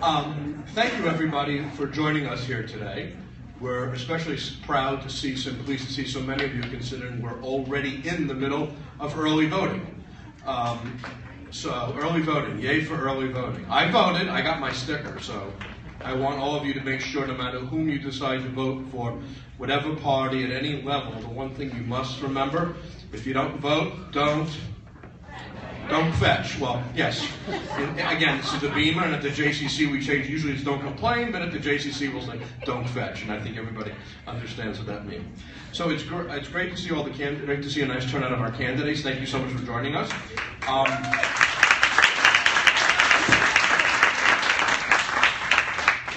Thank you, everybody, for joining us here today. We're especially proud to see, pleased to see so many of you, considering we're already in the middle of early voting. So early voting, yay for early voting. I voted, I got my sticker, so I want all of you to make sure, no matter whom you decide to vote for, whatever party at any level, the one thing you must remember, if you don't vote, don't fetch. Well, yes. Again, this is the Beamer, and at the JCC we change. Usually it's don't complain, but at the JCC we'll say don't fetch, and I think everybody understands what that means. So it's great to see all the great to see a nice turnout of our candidates. Thank you so much for joining us.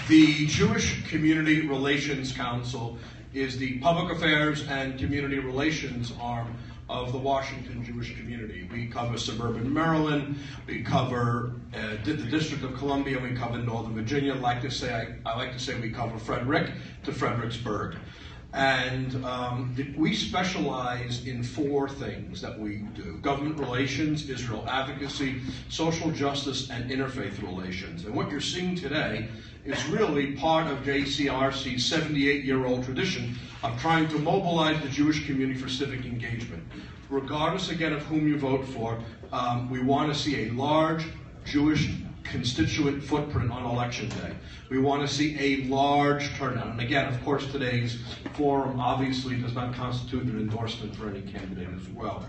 The Jewish Community Relations Council is the public affairs and community relations arm of the Washington Jewish community. We cover suburban Maryland, we cover the District of Columbia, we cover Northern Virginia. I like to say we cover Frederick to Fredericksburg. And we specialize in 4 things that we do: government relations, Israel advocacy, social justice, and interfaith relations. And what you're seeing today is really part of JCRC's 78-year-old tradition of trying to mobilize the Jewish community for civic engagement. Regardless, again, of whom you vote for, we want to see a large Jewish constituent footprint on election day. We want to see a large turnout. And again, of course, today's forum obviously does not constitute an endorsement for any candidate as well.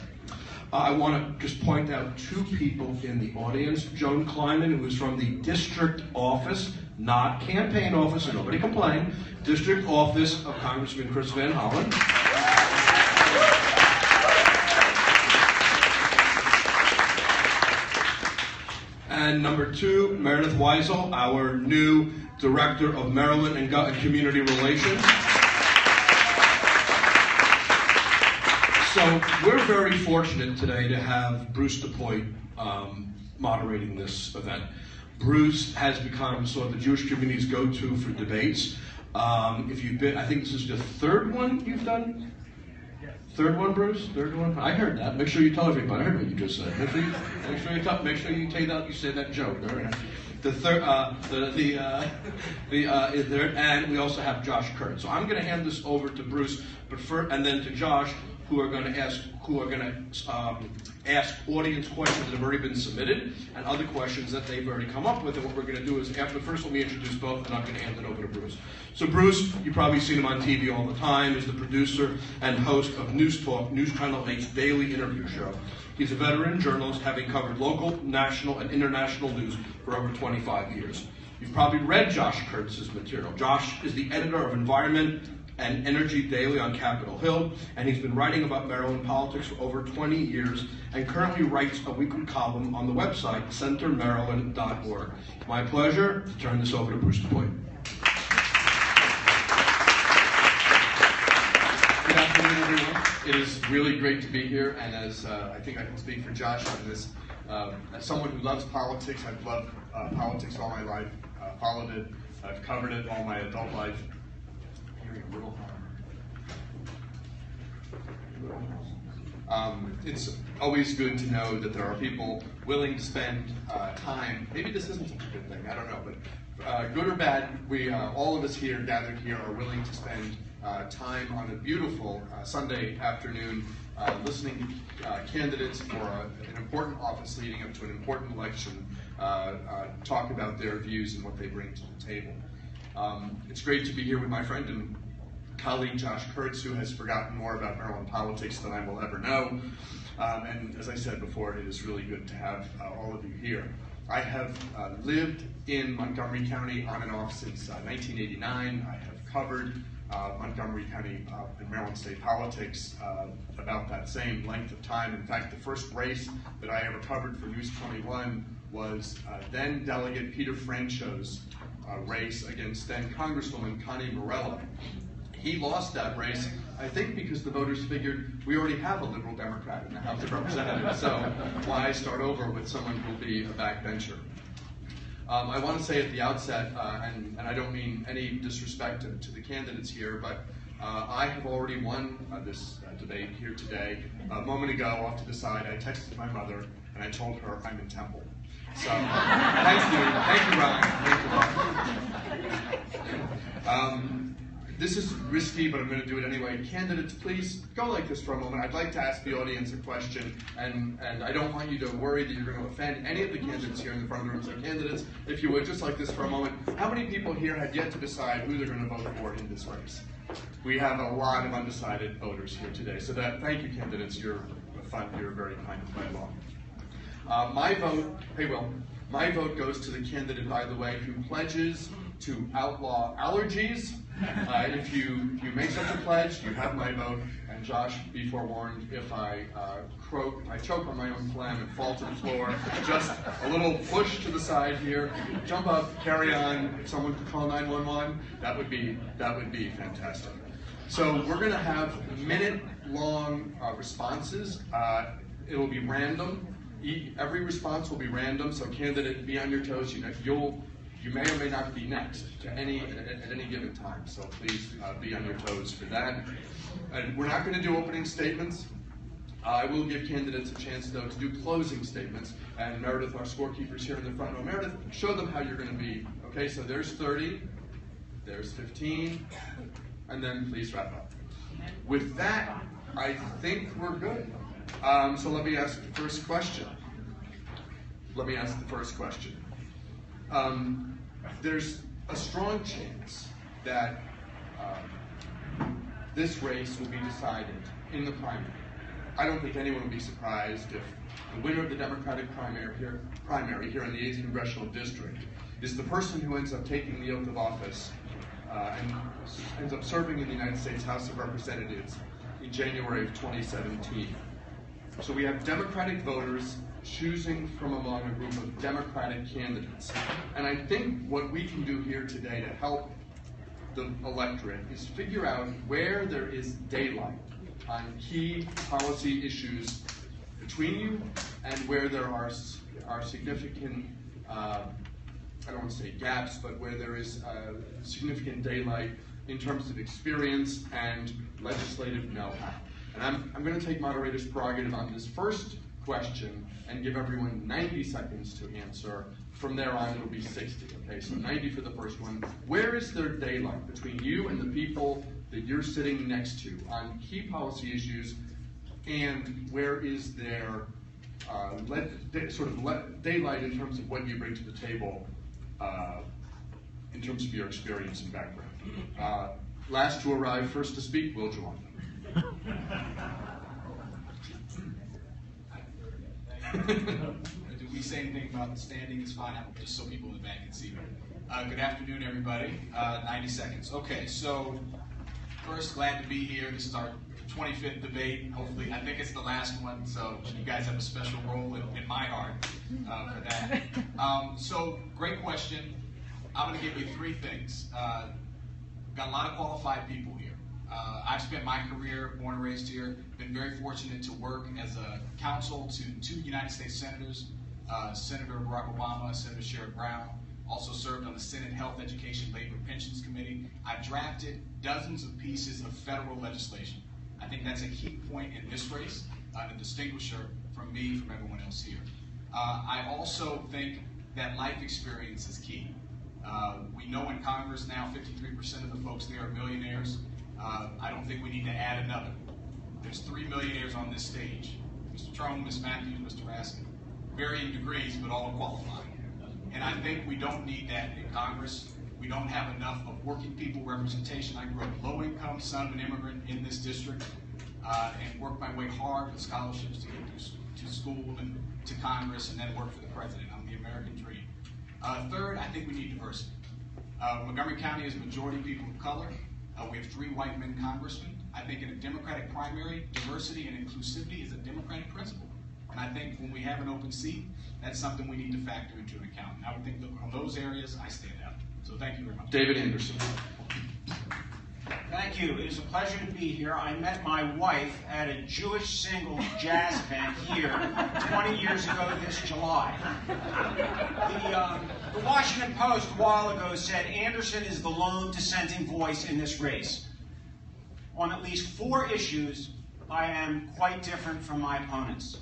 I want to just point out 2 people in the audience. Joan Kleiman, who is from the district office, not campaign office, so nobody complain, district office of Congressman Chris Van Hollen. And number 2, Meredith Weisel, our new Director of Maryland and Community Relations. So we're very fortunate today to have Bruce DuPoit moderating this event. Bruce has become sort of the Jewish community's go-to for debates. If you've been, I think this is the 3rd one you've done? Yes. 3rd one, Bruce? 3rd one? I heard that. Make sure you tell everybody. I heard what you just said. Make sure you say that joke. All right. The third, and we also have Josh Kurtz. So I'm going to hand this over to Bruce, and then to Josh, who are going to ask audience questions that have already been submitted and other questions that they've already come up with. And what we're going to do is, first let me introduce both, and I'm going to hand it over to Bruce. So Bruce, you've probably seen him on TV all the time, is the producer and host of News Talk, News Channel 8's daily interview show. He's a veteran journalist, having covered local, national, and international news for over 25 years. You've probably read Josh Kurtz's material. Josh is the editor of Environment and Energy Daily on Capitol Hill, and he's been writing about Maryland politics for over 20 years and currently writes a weekly column on the website centermaryland.org. My pleasure to turn this over to Bruce DuPoit. Good afternoon, everyone. It is really great to be here, and as I think I can speak for Josh on this, as someone who loves politics, I've loved politics all my life, followed it, I've covered it all my adult life. It's always good to know that there are people willing to spend time. Maybe this isn't such a good thing, I don't know, but good or bad, we all of us here gathered here are willing to spend time on a beautiful Sunday afternoon listening to candidates for an important office leading up to an important election talk about their views and what they bring to the table. It's great to be here with my friend and colleague Josh Kurtz, who has forgotten more about Maryland politics than I will ever know. And as I said before, it is really good to have all of you here. I have lived in Montgomery County on and off since 1989. I have covered Montgomery County and Maryland state politics about that same length of time. In fact, the first race that I ever covered for News 21 was then Delegate Peter Francho's race against then Congresswoman Connie Morella. He lost that race, I think, because the voters figured we already have a liberal Democrat in the House of Representatives, so why start over with someone who will be a backbencher? I want to say at the outset, and I don't mean any disrespect to the candidates here, but I have already won this debate here today. A moment ago, off to the side, I texted my mother and I told her I'm in Temple. So thank you, Ryan. Thank you, Ryan. This is risky, but I'm going to do it anyway. Candidates, please go like this for a moment. I'd like to ask the audience a question, and I don't want you to worry that you're going to offend any of the candidates here in the front of the room. So candidates, if you would, just like this for a moment. How many people here have yet to decide who they're going to vote for in this race? We have a lot of undecided voters here today. So thank you, candidates. You're very kind to play along. My vote goes to the candidate, by the way, who pledges to outlaw allergies. If you make such a pledge, you have my vote. And Josh, be forewarned, if I choke on my own phlegm and fall to the floor, just a little push to the side here, jump up, carry on. If someone could call 911, that would be fantastic. So we're going to have minute-long responses. It will be random. Every response will be random. So candidate, be on your toes. You may or may not be next at any given time, so please be on your toes for that. And we're not going to do opening statements. I will give candidates a chance, though, to do closing statements. And Meredith, our scorekeeper's here in the front row. Meredith, show them how you're going to be. Okay, so there's 30, there's 15, and then please wrap up. With that, I think we're good. So let me ask the first question. There's a strong chance that this race will be decided in the primary. I don't think anyone will be surprised if the winner of the Democratic primary here in the 8th Congressional District is the person who ends up taking the oath of office and ends up serving in the United States House of Representatives in January of 2017. So we have Democratic voters choosing from among a group of Democratic candidates. And I think what we can do here today to help the electorate is figure out where there is daylight on key policy issues between you and where there are significant, I don't want to say gaps, but where there is significant daylight in terms of experience and legislative know-how. And I'm going to take moderator's prerogative on this first question and give everyone 90 seconds to answer. From there on, it'll be 60, okay? So 90 for the first one. Where is there daylight between you and the people that you're sitting next to on key policy issues, and where is there daylight in terms of what you bring to the table in terms of your experience and background? Last to arrive, first to speak, Will Juwan. Do we say anything about the standing? It's fine, just so people in the back can see me. Good afternoon, everybody. 90 seconds. Okay, so first, glad to be here. This is our 25th debate. Hopefully, I think it's the last one, so you guys have a special role in my heart for that. So, great question. I'm going to give you three things. Got a lot of qualified people here. I've spent my career, born and raised here, been very fortunate to work as a counsel to two United States senators, Senator Barack Obama, Senator Sherrod Brown, also served on the Senate Health, Education, Labor, Pensions Committee. I drafted dozens of pieces of federal legislation. I think that's a key point in this race, a distinguisher from me, from everyone else here. I also think that life experience is key. We know in Congress now 53% of the folks there are millionaires. I don't think we need to add another. There's 3 millionaires on this stage. Mr. Trone, Ms. Matthews, Mr. Raskin, varying degrees, but all qualified. And I think we don't need that in Congress. We don't have enough of working people representation. I grew up low income, son of an immigrant in this district, and worked my way hard with scholarships to get to school and to Congress, and then work for the president. I'm the American dream. Third, I think we need diversity. Montgomery County is a majority people of color. We have 3 white men congressmen. I think in a Democratic primary, diversity and inclusivity is a Democratic principle. And I think when we have an open seat, that's something we need to factor into account. And I would think that on those areas, I stand out. So thank you very much. David Anderson. Thank you. It is a pleasure to be here. I met my wife at a Jewish singles jazz event here 20 years ago this July. The Washington Post a while ago said Anderson is the lone dissenting voice in this race. On at least 4 issues, I am quite different from my opponents.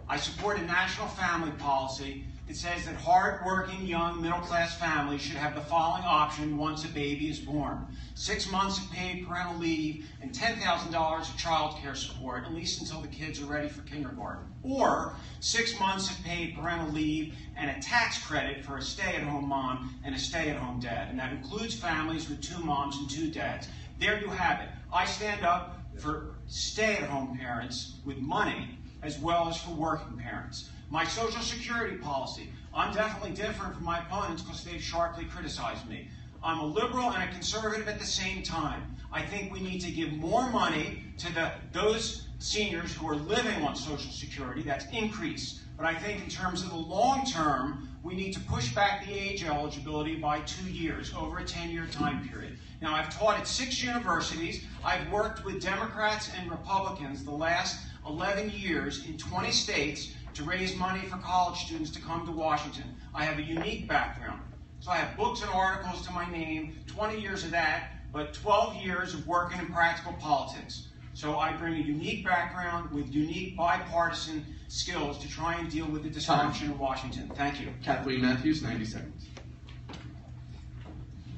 I support a national family policy that says that hard-working, young, middle-class families should have the following option once a baby is born: 6 months of paid parental leave and $10,000 of child care support, at least until the kids are ready for kindergarten. Or 6 months of paid parental leave and a tax credit for a stay-at-home mom and a stay-at-home dad. And that includes families with 2 moms and 2 dads. There you have it. I stand up for stay-at-home parents with money as well as for working parents. My Social Security policy, I'm definitely different from my opponents because they've sharply criticized me. I'm a liberal and a conservative at the same time. I think we need to give more money to those seniors who are living on Social Security. That's increased. But I think in terms of the long term, we need to push back the age eligibility by 2 years, over a 10-year time period. Now, I've taught at 6 universities. I've worked with Democrats and Republicans the last 11 years in 20 states to raise money for college students to come to Washington. I have a unique background. So I have books and articles to my name, 20 years of that, but 12 years of working in practical politics. So I bring a unique background with unique bipartisan skills to try and deal with the dysfunction of Washington. Thank you. Kathleen Matthews, 90 seconds.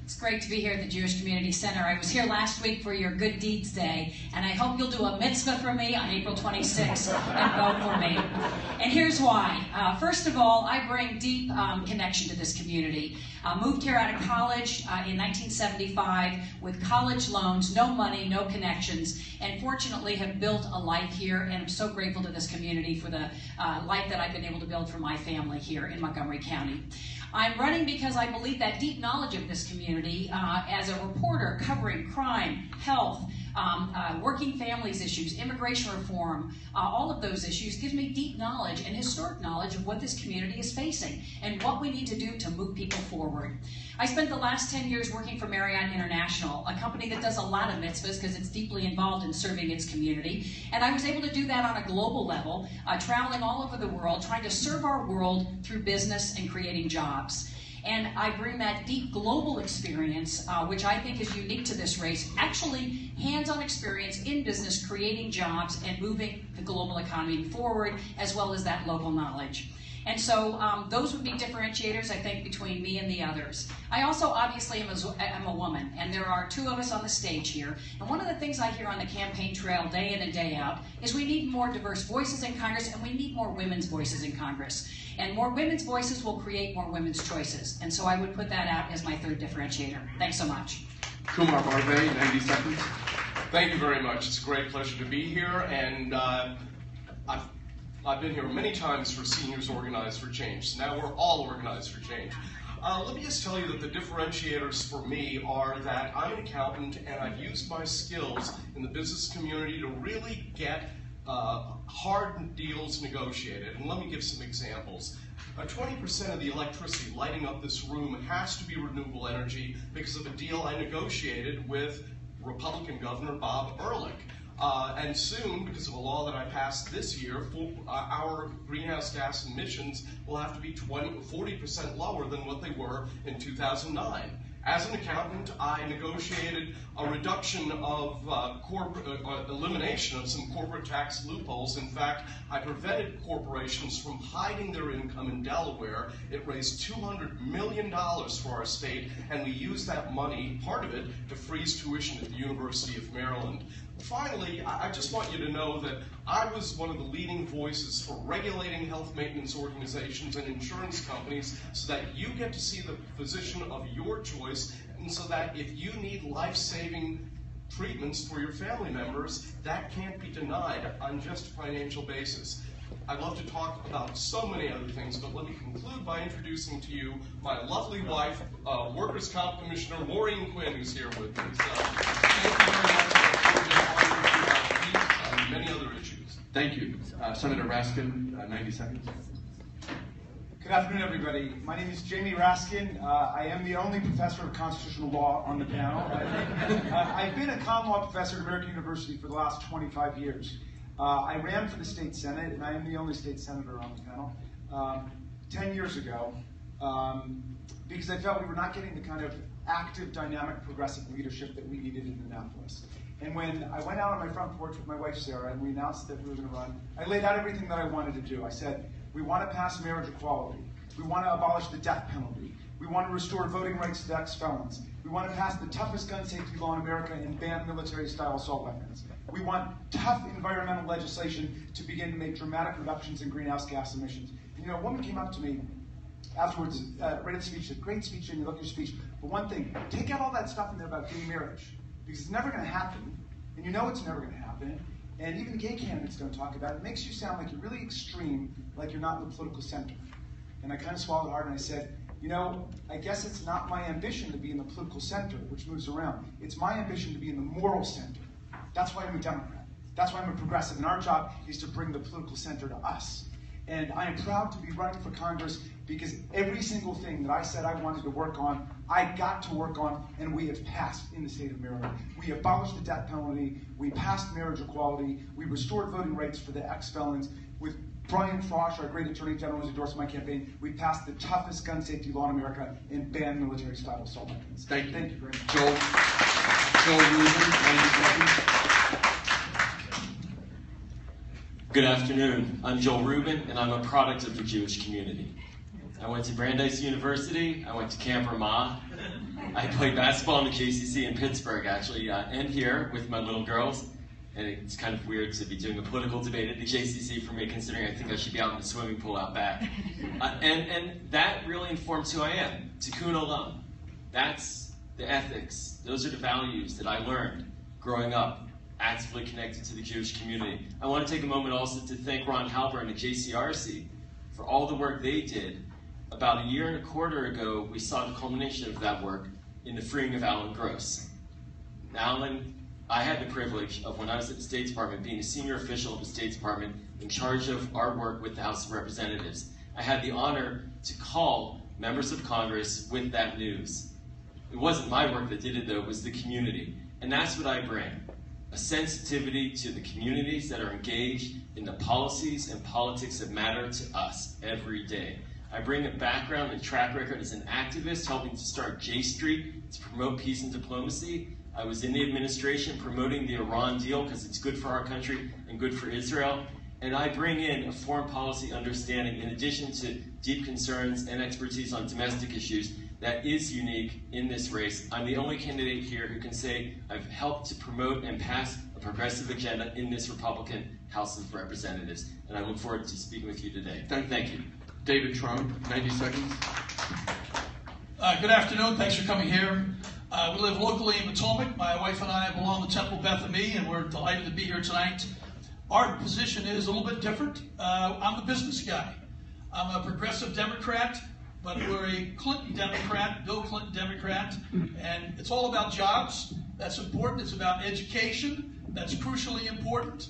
It's great to be here at the Jewish Community Center. I was here last week for your Good Deeds Day, and I hope you'll do a mitzvah for me on April 26th and vote for me. And here's why. First of all, I bring deep connection to this community. Moved here out of college in 1975 with college loans, no money, no connections, and fortunately have built a life here, and I'm so grateful to this community for the life that I've been able to build for my family here in Montgomery County. I'm running because I believe that deep knowledge of this community as a reporter covering crime, health, working families issues, immigration reform, all of those issues gives me deep knowledge and historic knowledge of what this community is facing and what we need to do to move people forward. I spent the last 10 years working for Marriott International, a company that does a lot of mitzvahs because it's deeply involved in serving its community. And I was able to do that on a global level, traveling all over the world, trying to serve our world through business and creating jobs. And I bring that deep global experience, which I think is unique to this race, actually hands-on experience in business, creating jobs and moving the global economy forward, as well as that local knowledge. And so those would be differentiators, I think, between me and the others. I also obviously am a woman, and there are 2 of us on the stage here. And one of the things I hear on the campaign trail day in and day out is we need more diverse voices in Congress, and we need more women's voices in Congress. And more women's voices will create more women's choices. And so I would put that out as my 3rd differentiator. Thanks so much. Kumar Barve, 90 seconds. Thank you very much. It's a great pleasure to be here, and I've been here many times for Seniors Organized for Change. So now we're all organized for change. Let me just tell you that the differentiators for me are that I'm an accountant and I've used my skills in the business community to really get hard deals negotiated. And let me give some examples. 20% of the electricity lighting up this room has to be renewable energy because of a deal I negotiated with Republican Governor Bob Ehrlich. And soon, because of a law that I passed this year, our greenhouse gas emissions will have to be 40% lower than what they were in 2009. As an accountant, I negotiated a reduction of elimination of some corporate tax loopholes. In fact, I prevented corporations from hiding their income in Delaware. It raised $200 million for our state, and we used that money, part of it, to freeze tuition at the University of Maryland. Finally, I just want you to know that I was one of the leading voices for regulating health maintenance organizations and insurance companies so that you get to see the physician of your choice, and so that if you need life-saving treatments for your family members, that can't be denied on just a financial basis. I'd love to talk about so many other things, but let me conclude by introducing to you my lovely wife, Workers' Comp Commissioner Maureen Quinn, who's here with me. So, thank you very much. And many other issues. Thank you. Senator Raskin, 90 seconds. Good afternoon, everybody. My name is Jamie Raskin. I am the only professor of constitutional law on the panel. I've been a common law professor at American University for the last 25 years. I ran for the state senate, and I am the only state senator on the panel, 10 years ago, because I felt we were not getting the kind of active, dynamic, progressive leadership that we needed in Annapolis. And when I went out on my front porch with my wife, Sarah, and we announced that we were going to run, I laid out everything that I wanted to do. I said, we want to pass marriage equality. We want to abolish the death penalty. We want to restore voting rights to ex-felons. We want to pass the toughest gun safety law in America and ban military-style assault weapons. We want tough environmental legislation to begin to make dramatic reductions in greenhouse gas emissions. And, you know, a woman came up to me afterwards, right at the speech, said, great speech, and you look at your speech, but one thing, take out all that stuff in there about gay marriage, because it's never going to happen, and you know it's never going to happen, and even gay candidates don't talk about it. It makes you sound like you're really extreme, like you're not in the political center. And I kind of swallowed hard and I said, you know, I guess it's not my ambition to be in the political center, which moves around. It's my ambition to be in the moral center. That's why I'm a Democrat. That's why I'm a progressive. And our job is to bring the political center to us. And I am proud to be running for Congress because every single thing that I said I wanted to work on, I got to work on, and we have passed in the state of Maryland. We abolished the death penalty. We passed marriage equality. We restored voting rights for the ex-felons. With Brian Frosch, our great attorney general, who's endorsed my campaign, we passed the toughest gun safety law in America and banned military-style assault weapons. Thank you. Thank you very much. Joel Rubin, 90 seconds. Good afternoon. I'm Joel Rubin, and I'm a product of the Jewish community. I went to Brandeis University. I went to Camp Ramah. I played basketball in the JCC in Pittsburgh, actually, and here with my little girls. And it's kind of weird to be doing a political debate at the JCC for me, considering I think I should be out in the swimming pool out back. And that really informs who I am. Tikkun Olam. That's the ethics. Those are the values that I learned growing up, actively connected to the Jewish community. I want to take a moment also to thank Ron Halber and the JCRC for all the work they did. About a year and a quarter ago, we saw the culmination of that work in the freeing of Alan Gross. Alan, I had the privilege of, when I was at the State Department, being a senior official of the State Department in charge of our work with the House of Representatives. I had the honor to call members of Congress with that news. It wasn't my work that did it, though, it was the community. And that's what I bring. A sensitivity to the communities that are engaged in the policies and politics that matter to us every day. I bring a background and track record as an activist, helping to start J Street to promote peace and diplomacy. I was in the administration promoting the Iran deal because it's good for our country and good for Israel. And I bring in a foreign policy understanding in addition to deep concerns and expertise on domestic issues that is unique in this race. I'm the only candidate here who can say I've helped to promote and pass a progressive agenda in this Republican House of Representatives. And I look forward to speaking with you today. Thank you. David Trump, 90 seconds. Good afternoon. Thanks for coming here. We live locally in Potomac. My wife and I belong to Temple Beth Ami, and we're delighted to be here tonight. Our position is a little bit different. I'm the business guy. I'm a progressive Democrat, but we're a Clinton Democrat, Bill Clinton Democrat, and it's all about jobs. That's important. It's about education. That's crucially important.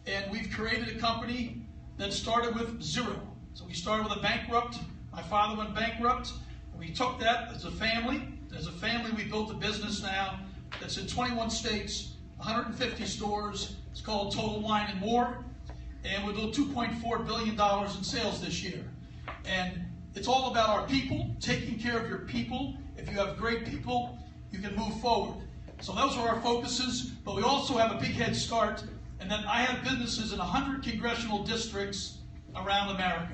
And we've created a company that started with zero. So we started with a bankrupt. My father went bankrupt. And we took that as a family. As a family, we built a business now that's in 21 states, 150 stores. It's called Total Wine and More. And we'll do $2.4 billion in sales this year. And it's all about our people, taking care of your people. If you have great people, you can move forward. So those are our focuses, but we also have a big head start. And then I have businesses in 100 congressional districts around America.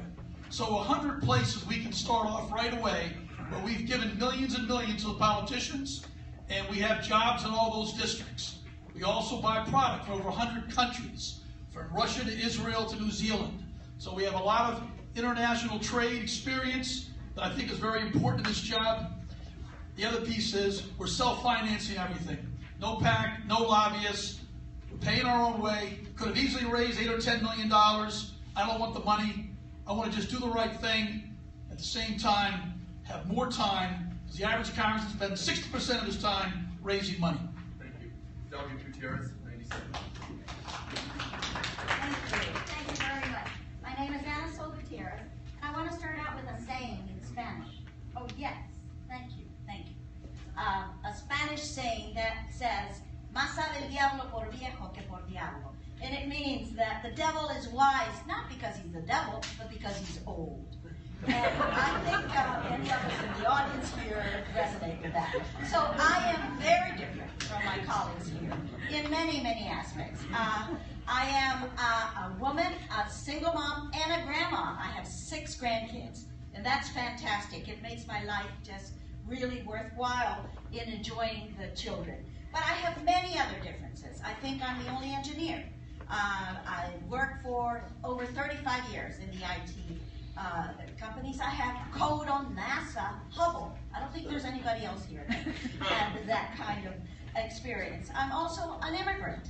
So 100 places we can start off right away, where we've given millions and millions to the politicians, and we have jobs in all those districts. We also buy product from over 100 countries, from Russia to Israel to New Zealand. So we have a lot of international trade experience that I think is very important in this job. The other piece is we're self-financing everything. No PAC, no lobbyists. We're paying our own way. Could have easily raised $8 or $10 million. I don't want the money. I want to just do the right thing. At the same time, have more time, because the average congressman spends 60% of his time raising money. Thank you. W. Gutierrez, 90 seconds. Thank you very much. My name is Ana Sol Gutierrez. I want to start out with a saying in Spanish. Oh, yes. Thank you. Thank you. A Spanish saying that says, más sabe el diablo por viejo que por diablo. And it means that the devil is wise, not because he's the devil, but because he's old. And I think many of us in the audience here resonate with that. So I am very different from my colleagues here in many, many aspects. I am a woman, a single mom, and a grandma. I have 6 grandkids. And that's fantastic. It makes my life just really worthwhile in enjoying the children. But I have many other differences. I think I'm the only engineer. I worked for over 35 years in the IT companies. I have code on NASA, Hubble. I don't think there's anybody else here that has that kind of experience. I'm also an immigrant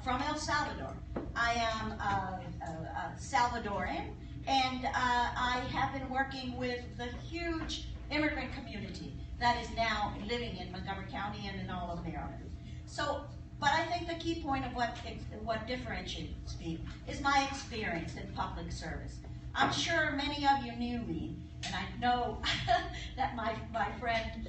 from El Salvador. I am a Salvadoran, and I have been working with the huge immigrant community that is now living in Montgomery County and in all of Maryland. So, but I think the key point of what differentiates me is my experience in public service. I'm sure many of you knew me, and I know that my friend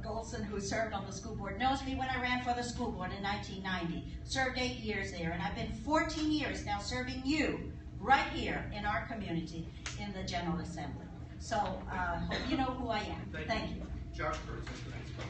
Golson, who served on the school board, knows me when I ran for the school board in 1990. Served 8 years there, and I've been 14 years now serving you right here in our community in the General Assembly. So hope you know who I am. Thank you. Josh first, that's the next one.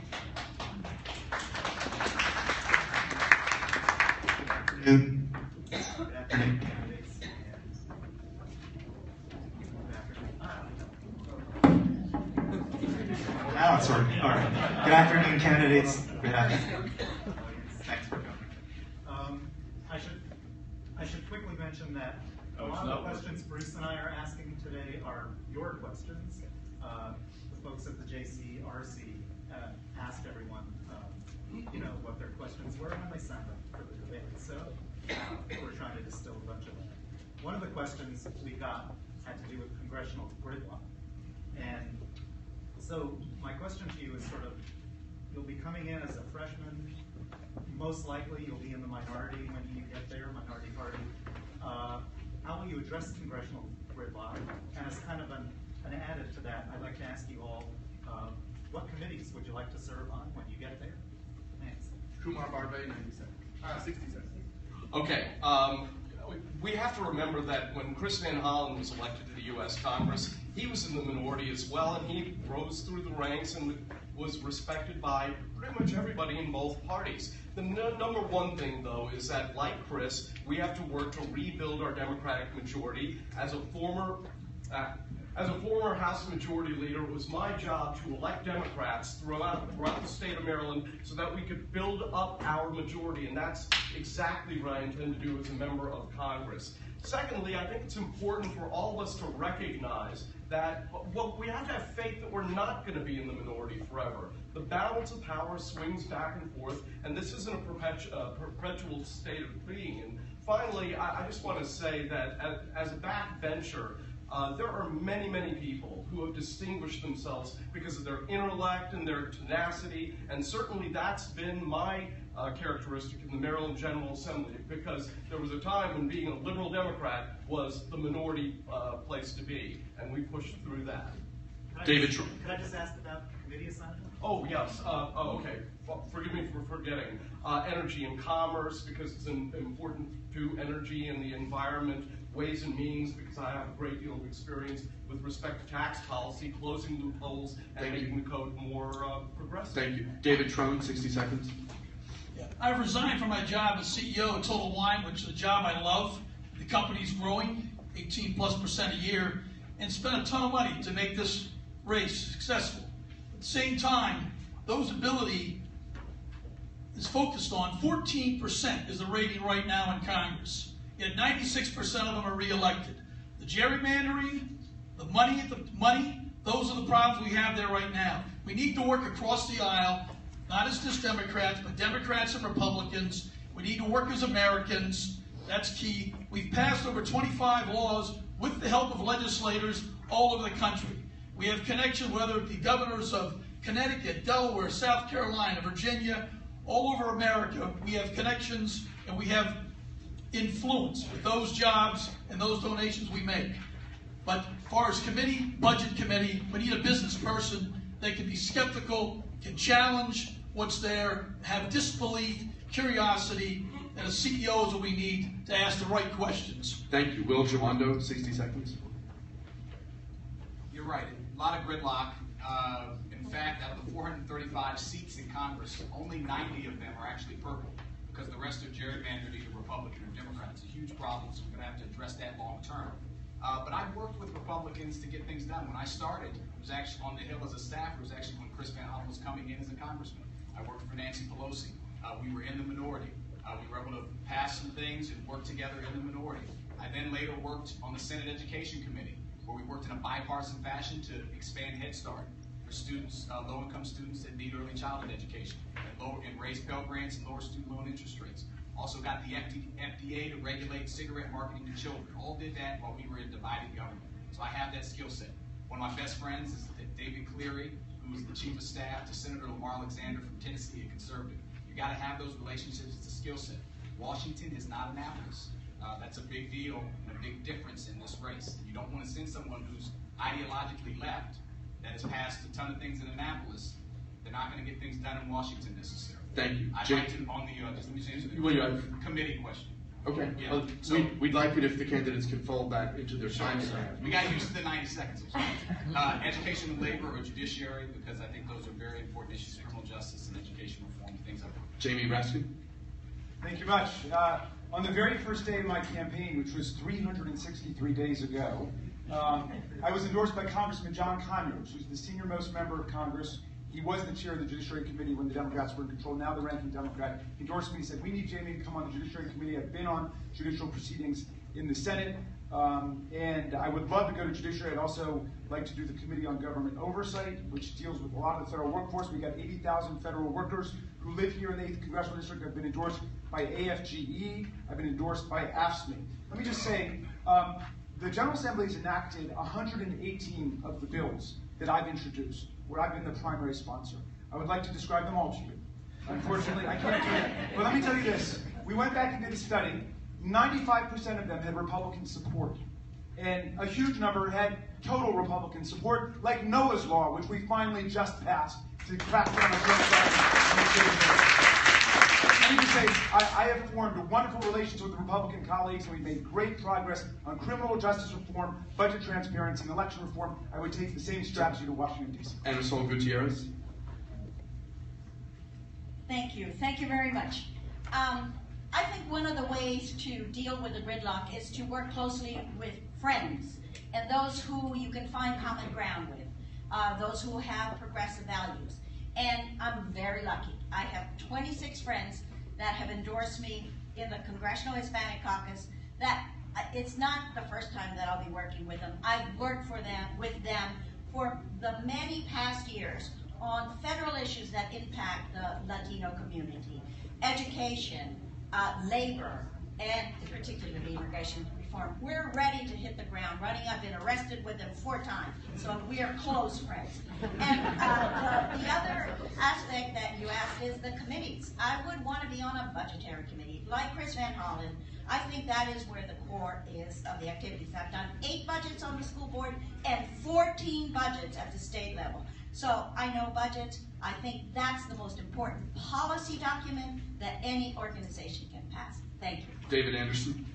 Now it's working. All right. Good afternoon, candidates. Good afternoon. Thanks for coming. I should quickly mention that a lot of the questions Bruce and I are asking today are your questions. The folks at the JCRC asked everyone, what their questions were when they signed up for the debate. So we're trying to distill a bunch of them. One of the questions we got had to do with congressional gridlock. And so my question to you is sort of, you'll be coming in as a freshman. Most likely you'll be in the minority when you get there, minority party. How will you address congressional gridlock? And as kind of an added to that, I'd like to ask you all, what committees would you like to serve on when you get there? Thanks. Kumar Barbay, 60 seconds. Okay. We have to remember that when Chris Van Hollen was elected to the U.S. Congress, he was in the minority as well, and he rose through the ranks and was respected by pretty much everybody in both parties. The number one thing, though, is that, like Chris, we have to work to rebuild our Democratic majority. As a former House Majority Leader, it was my job to elect Democrats throughout the state of Maryland so that we could build up our majority, and that's exactly what I intend to do as a member of Congress. Secondly, I think it's important for all of us to recognize that we have to have faith that we're not going to be in the minority forever. The balance of power swings back and forth, and this isn't a perpetual state of being. And finally, I just want to say that as a backbencher, there are many, many people who have distinguished themselves because of their intellect and their tenacity, and certainly that's been my characteristic in the Maryland General Assembly, because there was a time when being a liberal Democrat was the minority place to be, and we pushed through that. David Trump. Could I just ask about committee assignment? Oh, yes. Okay. Forgive me for forgetting. Energy and commerce, because it's important to energy and the environment. Ways and means, because I have a great deal of experience with respect to tax policy, closing loopholes, and making the code more progressive. Thank you. David Trone, 60 seconds. Yeah. I've resigned from my job as CEO of Total Wine, which is a job I love. The company's growing 18+% a year, and spent a ton of money to make this race successful. At the same time, those ability is focused on 14% is the rating right now in Congress. Yet 96% of them are reelected. The gerrymandering, the money, those are the problems we have there right now. We need to work across the aisle, not as just Democrats, but Democrats and Republicans. We need to work as Americans. That's key. We've passed over 25 laws with the help of legislators all over the country. We have connection, whether it be governors of Connecticut, Delaware, South Carolina, Virginia, all over America. We have connections and we have influence with those jobs and those donations we make. But as far as committee, budget committee, we need a business person that can be skeptical, can challenge what's there, have disbelief, curiosity, and a CEO is what we need to ask the right questions. Thank you. Will Girondo, 60 seconds. You're right. A lot of gridlock. In fact, out of the 435 seats in Congress, only 90 of them are actually purple, because the rest are gerrymandered either Republican or Democrat. It's a huge problem, so we're going to have to address that long term. But I've worked with Republicans to get things done. When I started, it was actually on the Hill as a staffer. It was actually when Chris Van Hollen was coming in as a congressman. I worked for Nancy Pelosi. We were in the minority. We were able to pass some things and work together in the minority. I then later worked on the Senate Education Committee, where we worked in a bipartisan fashion to expand Head Start for students, low-income students that need early childhood education, and raise Pell Grants and lower student loan interest rates. Also got the FDA to regulate cigarette marketing to children. All did that while we were in divided government. So I have that skill set. One of my best friends is David Cleary, who is the chief of staff to Senator Lamar Alexander from Tennessee, a conservative. You got to have those relationships. It's a skill set. Washington is not Annapolis. That's a big deal and a big difference in this race. You don't want to send someone who's ideologically left, that has passed a ton of things in Annapolis. They're not going to get things done in Washington necessarily. Thank you. I'd like to, on the, just let me answer the committee question. Okay. Yeah. So we'd like it if the candidates could fold that into their time span. we got used to the 90 seconds. Education and labor or judiciary, because I think those are very important issues, criminal justice and education reform, things like that. Jamie Raskin. Thank you much. On the very first day of my campaign, which was 363 days ago, I was endorsed by Congressman John Conyers, who's the senior most member of Congress. He was the chair of the Judiciary Committee when the Democrats were in control, now the ranking Democrat. He endorsed me. He said, we need Jamie to come on the Judiciary Committee. I've been on judicial proceedings in the Senate, and I would love to go to Judiciary. I'd also like to do the Committee on Government Oversight, which deals with a lot of the federal workforce. We've got 80,000 federal workers who live here in the 8th Congressional District. I've been endorsed by AFGE. I've been endorsed by AFSCME. Let me just say, the General Assembly has enacted 118 of the bills that I've introduced, where I've been the primary sponsor. I would like to describe them all to you. Unfortunately, I can't do that. But let me tell you this. We went back and did a study. 95% of them had Republican support. And a huge number had total Republican support, like Noah's Law, which we finally just passed to crack down on criminal. Let me just say, I have formed wonderful relations with the Republican colleagues, and we've made great progress on criminal justice reform, budget transparency, and election reform. I would take the same strategy to Washington, D.C. Ana Sol Gutierrez. Thank you. Thank you very much. I think one of the ways to deal with the gridlock is to work closely with friends and those who you can find common ground with, those who have progressive values. And I'm very lucky. I have 26 friends that have endorsed me in the Congressional Hispanic Caucus. That it's not the first time that I'll be working with them. I've worked with them for the many past years on federal issues that impact the Latino community, education, labor, and particularly immigration reform. We're ready to hit the ground running. I've been arrested with them 4 times, so we are close friends. And the other aspect that you asked is the committees. I would want to be on a budgetary committee, like Chris Van Hollen. I think that is where the core is of the activities. I've done 8 budgets on the school board and 14 budgets at the state level. So I know budgets. I think that's the most important policy document that any organization can pass. Thank you. David Anderson.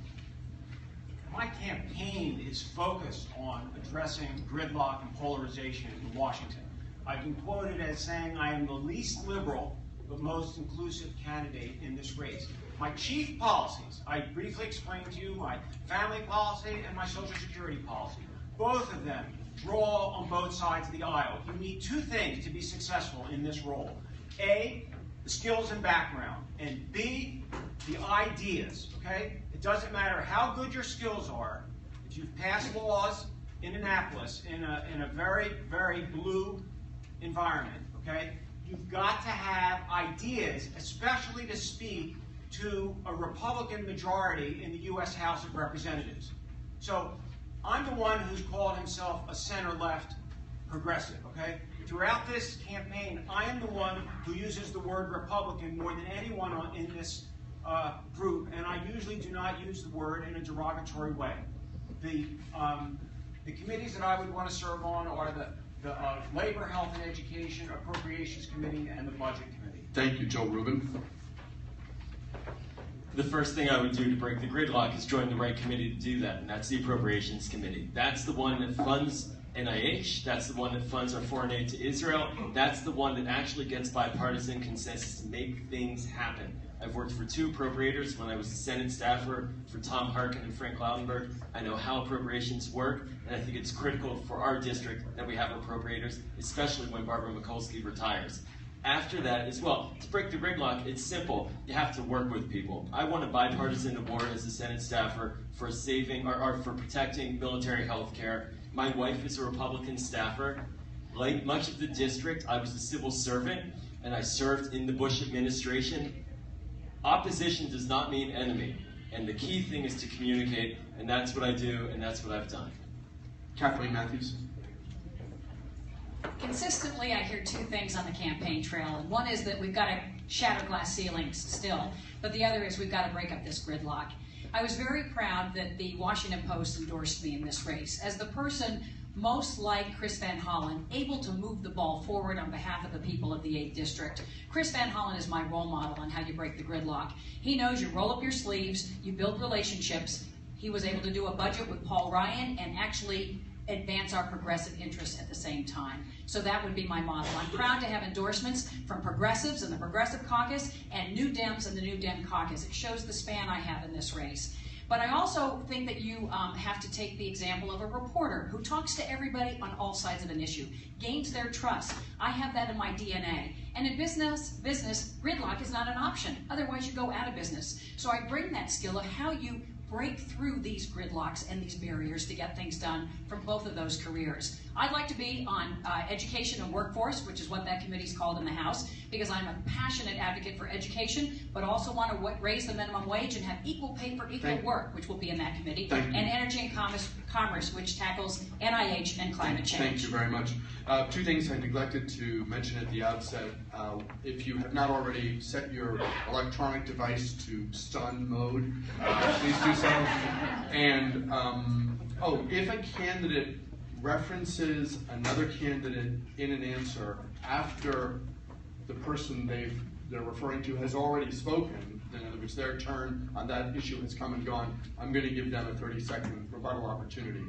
My campaign is focused on addressing gridlock and polarization in Washington. I've been quoted as saying I am the least liberal but most inclusive candidate in this race. My chief policies, I briefly explained to you my family policy and my Social Security policy. Both of them draw on both sides of the aisle. You need 2 things to be successful in this role. A, the skills and background, and B, the ideas, okay? It doesn't matter how good your skills are, if you've passed laws in Annapolis in a very, very blue environment, okay? You've got to have ideas, especially to speak to a Republican majority in the U.S. House of Representatives. So I'm the one who's called himself a center-left progressive, okay? Throughout this campaign, I am the one who uses the word Republican more than anyone in this group, and I usually do not use the word in a derogatory way. The committees that I would want to serve on are the Labor, Health, and Education, Appropriations Committee, and the Budget Committee. Thank you, Joe Rubin. The first thing I would do to break the gridlock is join the right committee to do that, and that's the Appropriations Committee. That's the one that funds NIH, that's the one that funds our foreign aid to Israel, that's the one that actually gets bipartisan consensus to make things happen. I've worked for 2 appropriators when I was a Senate staffer for Tom Harkin and Frank Lautenberg. I know how appropriations work, and I think it's critical for our district that we have appropriators, especially when Barbara Mikulski retires. After that as well, to break the gridlock, it's simple. You have to work with people. I won a bipartisan award as a Senate staffer for for protecting military health care. My wife is a Republican staffer. Like much of the district, I was a civil servant, and I served in the Bush administration. Opposition does not mean enemy, and the key thing is to communicate, and that's what I do, and that's what I've done. Kathleen Matthews. Consistently, I hear 2 things on the campaign trail, and one is that we've got to shatter glass ceilings still, but the other is we've got to break up this gridlock. I was very proud that the Washington Post endorsed me in this race as the person most like Chris Van Hollen, able to move the ball forward on behalf of the people of the 8th District. Chris Van Hollen is my role model on how you break the gridlock. He knows you roll up your sleeves, you build relationships. He was able to do a budget with Paul Ryan and actually advance our progressive interests at the same time. So that would be my model. I'm proud to have endorsements from progressives and the Progressive Caucus and New Dems and the New Dem Caucus. It shows the span I have in this race. But I also think that you have to take the example of a reporter who talks to everybody on all sides of an issue, gains their trust. I have that in my DNA. And in business, gridlock is not an option. Otherwise, you go out of business. So I bring that skill of how you break through these gridlocks and these barriers to get things done from both of those careers. I'd like to be on education and workforce, which is what that committee is called in the House, because I'm a passionate advocate for education, but also want to raise the minimum wage and have equal pay for equal work, which will be in that committee, and energy and commerce, which tackles NIH and climate change. Thank you very much. 2 things I neglected to mention at the outset. If you have not already set your electronic device to stun mode, please do so. And if a candidate references another candidate in an answer after the person they're referring to has already spoken, in other words, their turn on that issue has come and gone, I'm going to give them a 30-second rebuttal opportunity.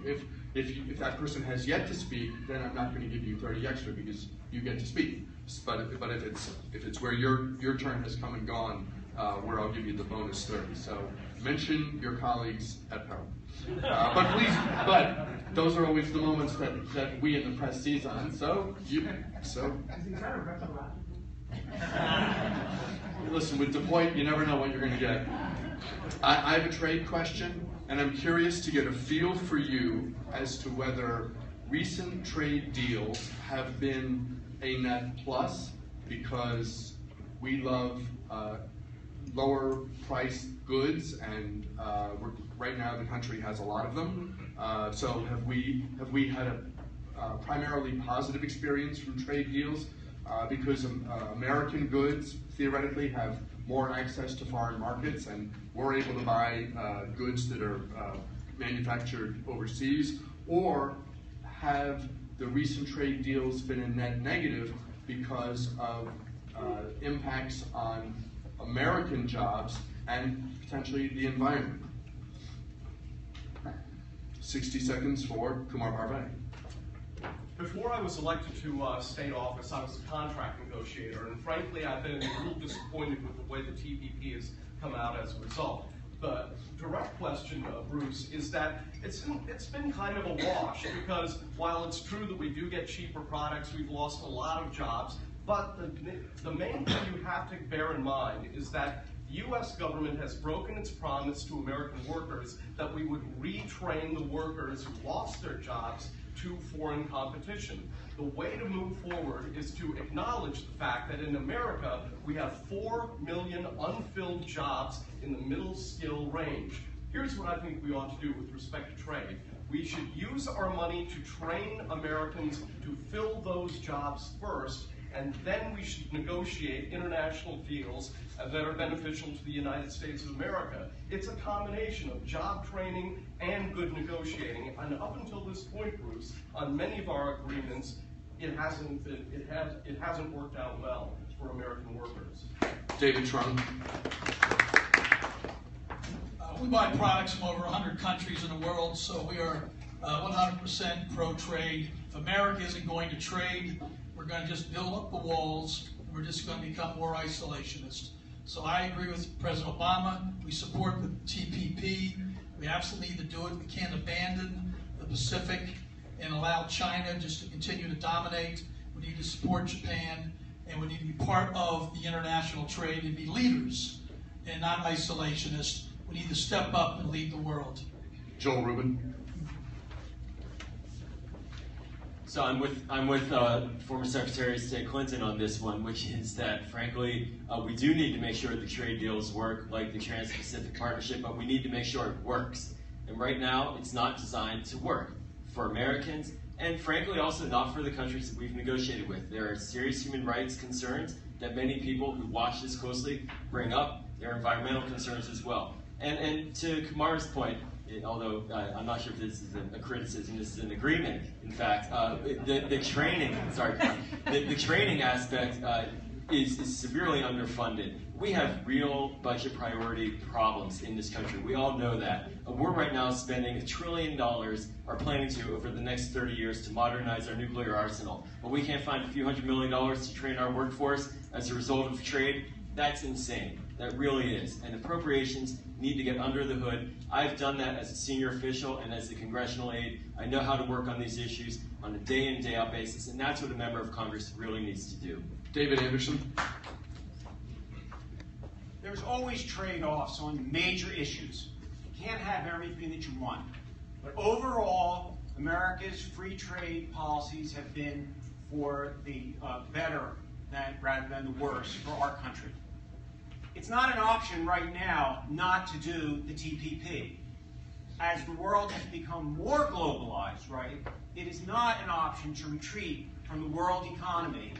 If that person has yet to speak, then I'm not going to give you 30 extra because you get to speak. But if it's where your turn has come and gone, where I'll give you the bonus 30. So mention your colleagues at peril. But those are always the moments that we in the press seize on. Listen, with DuPont, you never know what you're going to get. I have a trade question, and I'm curious to get a feel for you as to whether recent trade deals have been a net plus because we love lower priced goods, and right now the country has a lot of them. So have we had a primarily positive experience from trade deals because American goods theoretically have more access to foreign markets, and we're able to buy goods that are manufactured overseas? Or have the recent trade deals been a net negative because of impacts on American jobs and potentially the environment? 60 seconds for Kumar Parve. Before I was elected to state office, I was a contract negotiator, and frankly, I've been a little disappointed with the way the TPP has come out as a result. The direct question, Bruce, is that it's been kind of a wash, because while it's true that we do get cheaper products, we've lost a lot of jobs, but the main thing you have to bear in mind is that the U.S. government has broken its promise to American workers that we would retrain the workers who lost their jobs to foreign competition. The way to move forward is to acknowledge the fact that in America, we have 4 million unfilled jobs in the middle skill range. Here's what I think we ought to do with respect to trade. We should use our money to train Americans to fill those jobs first, and then we should negotiate international deals that are beneficial to the United States of America. It's a combination of job training and good negotiating, and up until this point, Bruce, on many of our agreements, it hasn't worked out well for American workers. David Trump. We buy products from over 100 countries in the world, so we are 100% pro-trade. If America isn't going to trade, we're going to just build up the walls, and we're just going to become more isolationist. So I agree with President Obama. We support the TPP. We absolutely need to do it. We can't abandon the Pacific and allow China just to continue to dominate. We need to support Japan, and we need to be part of the international trade and be leaders and not isolationists. We need to step up and lead the world. Joel Rubin. So I'm with former Secretary of State Clinton on this one, which is that, frankly, we do need to make sure the trade deals work, like the Trans-Pacific Partnership, but we need to make sure it works. And right now, it's not designed to work for Americans, and frankly, also not for the countries that we've negotiated with. There are serious human rights concerns that many people who watch this closely bring up. There are environmental concerns as well. And to Kumar's point, although I'm not sure if this is a criticism, this is an agreement. In fact, the training aspect is severely underfunded. We have real budget priority problems in this country. We all know that. We're right now spending $1 trillion, or planning to, over the next 30 years to modernize our nuclear arsenal. But we can't find a few $100 million to train our workforce as a result of trade. That's insane. That really is. And appropriations need to get under the hood. I've done that as a senior official and as a congressional aide. I know how to work on these issues on a day-in, day-out basis, and that's what a member of Congress really needs to do. David Anderson. There's always trade-offs on major issues. You can't have everything that you want. But overall, America's free trade policies have been for the better rather than the worse for our country. It's not an option right now not to do the TPP. As the world has become more globalized, right, it is not an option to retreat from the world economy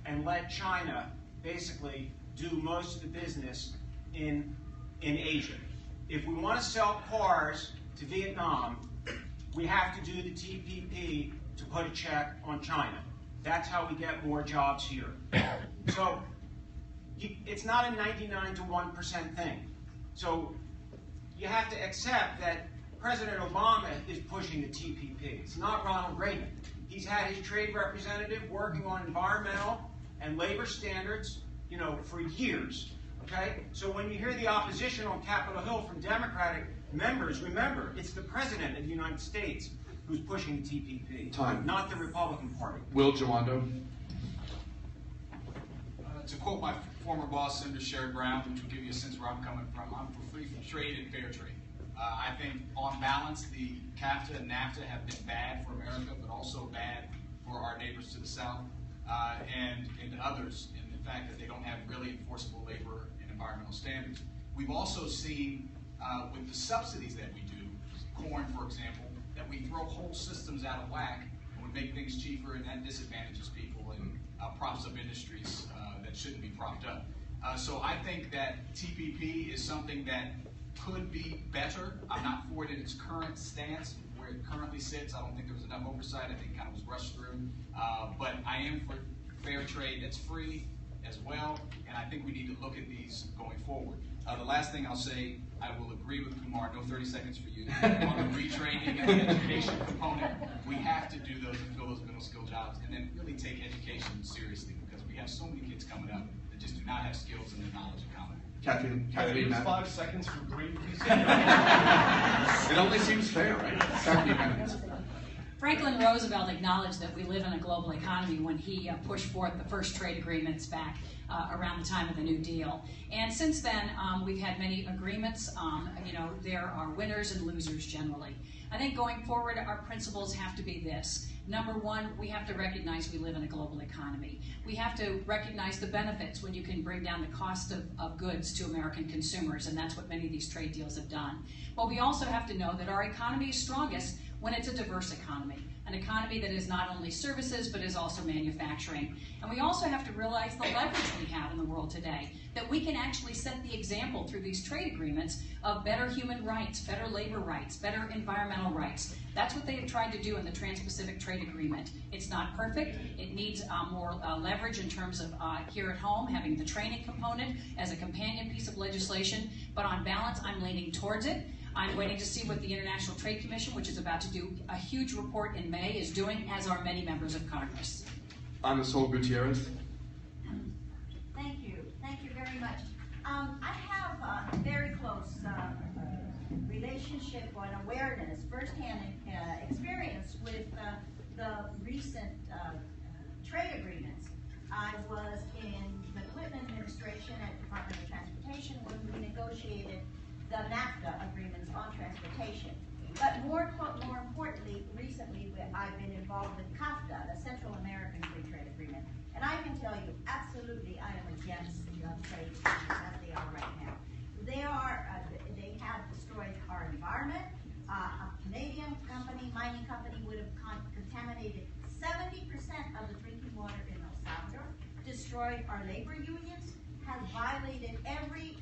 and let China basically do most of the business in Asia. If we want to sell cars to Vietnam, we have to do the TPP to put a check on China. That's how we get more jobs here. So it's not a 99 to 1% thing. So you have to accept that President Obama is pushing the TPP. It's not Ronald Reagan. He's had his trade representative working on environmental and labor standards, for years. Okay? So when you hear the opposition on Capitol Hill from Democratic members, remember, it's the President of the United States who's pushing the TPP, Time. not the Republican Party. Will Jawando. To quote my former boss, Senator Sherrod Brown, which will give you a sense where I'm coming from, I'm for free trade and fair trade. I think, on balance, the CAFTA and NAFTA have been bad for America, but also bad for our neighbors to the south and others, in the fact that they don't have really enforceable labor and environmental standards. We've also seen, with the subsidies that we do, corn, for example, that we throw whole systems out of whack and we make things cheaper, and that disadvantages people and props up industries that shouldn't be propped up. So I think that TPP is something that could be better. I'm not for it in its current stance, where it currently sits. I don't think there was enough oversight. I think it kind of was rushed through. But I am for fair trade that's free as well, and I think we need to look at these going forward. The last thing I'll say, I will agree with Kumar, no 30 seconds for you, on the retraining and the education component. We have to do those and fill those middle skill jobs, and then really take education seriously, because we have so many kids coming up that just do not have skills and the knowledge of comedy. Kathleen, Use 5 seconds for brief. It only seems fair, right? Kathleen. Franklin Roosevelt acknowledged that we live in a global economy when he pushed forth the first trade agreements back around the time of the New Deal. And since then, we've had many agreements. There are winners and losers generally. I think going forward, our principles have to be this. Number one, we have to recognize we live in a global economy. We have to recognize the benefits when you can bring down the cost of goods to American consumers, and that's what many of these trade deals have done. But we also have to know that our economy is strongest when it's a diverse economy, an economy that is not only services but is also manufacturing. And we also have to realize the leverage we have in the world today, that we can actually set the example through these trade agreements of better human rights, better labor rights, better environmental rights. That's what they have tried to do in the Trans-Pacific Trade Agreement. It's not perfect. It needs more leverage in terms of here at home, having the training component as a companion piece of legislation. But on balance, I'm leaning towards it. I'm waiting to see what the International Trade Commission, which is about to do a huge report in May, is doing, as are many members of Congress. Ana Sol Gutierrez. Thank you. Thank you very much. I have a very close relationship or awareness, firsthand experience with the recent trade agreements. I was in the Clinton administration at Department of Transportation when we negotiated the NAFTA agreements on transportation. But more importantly, recently I've been involved with CAFTA, the Central American Free Trade Agreement. And I can tell you, absolutely, I am against the trade agreements as they are right now. They have destroyed our environment. A Canadian company, mining company, would have contaminated 70% of the drinking water in El Salvador, destroyed our labor unions, has violated every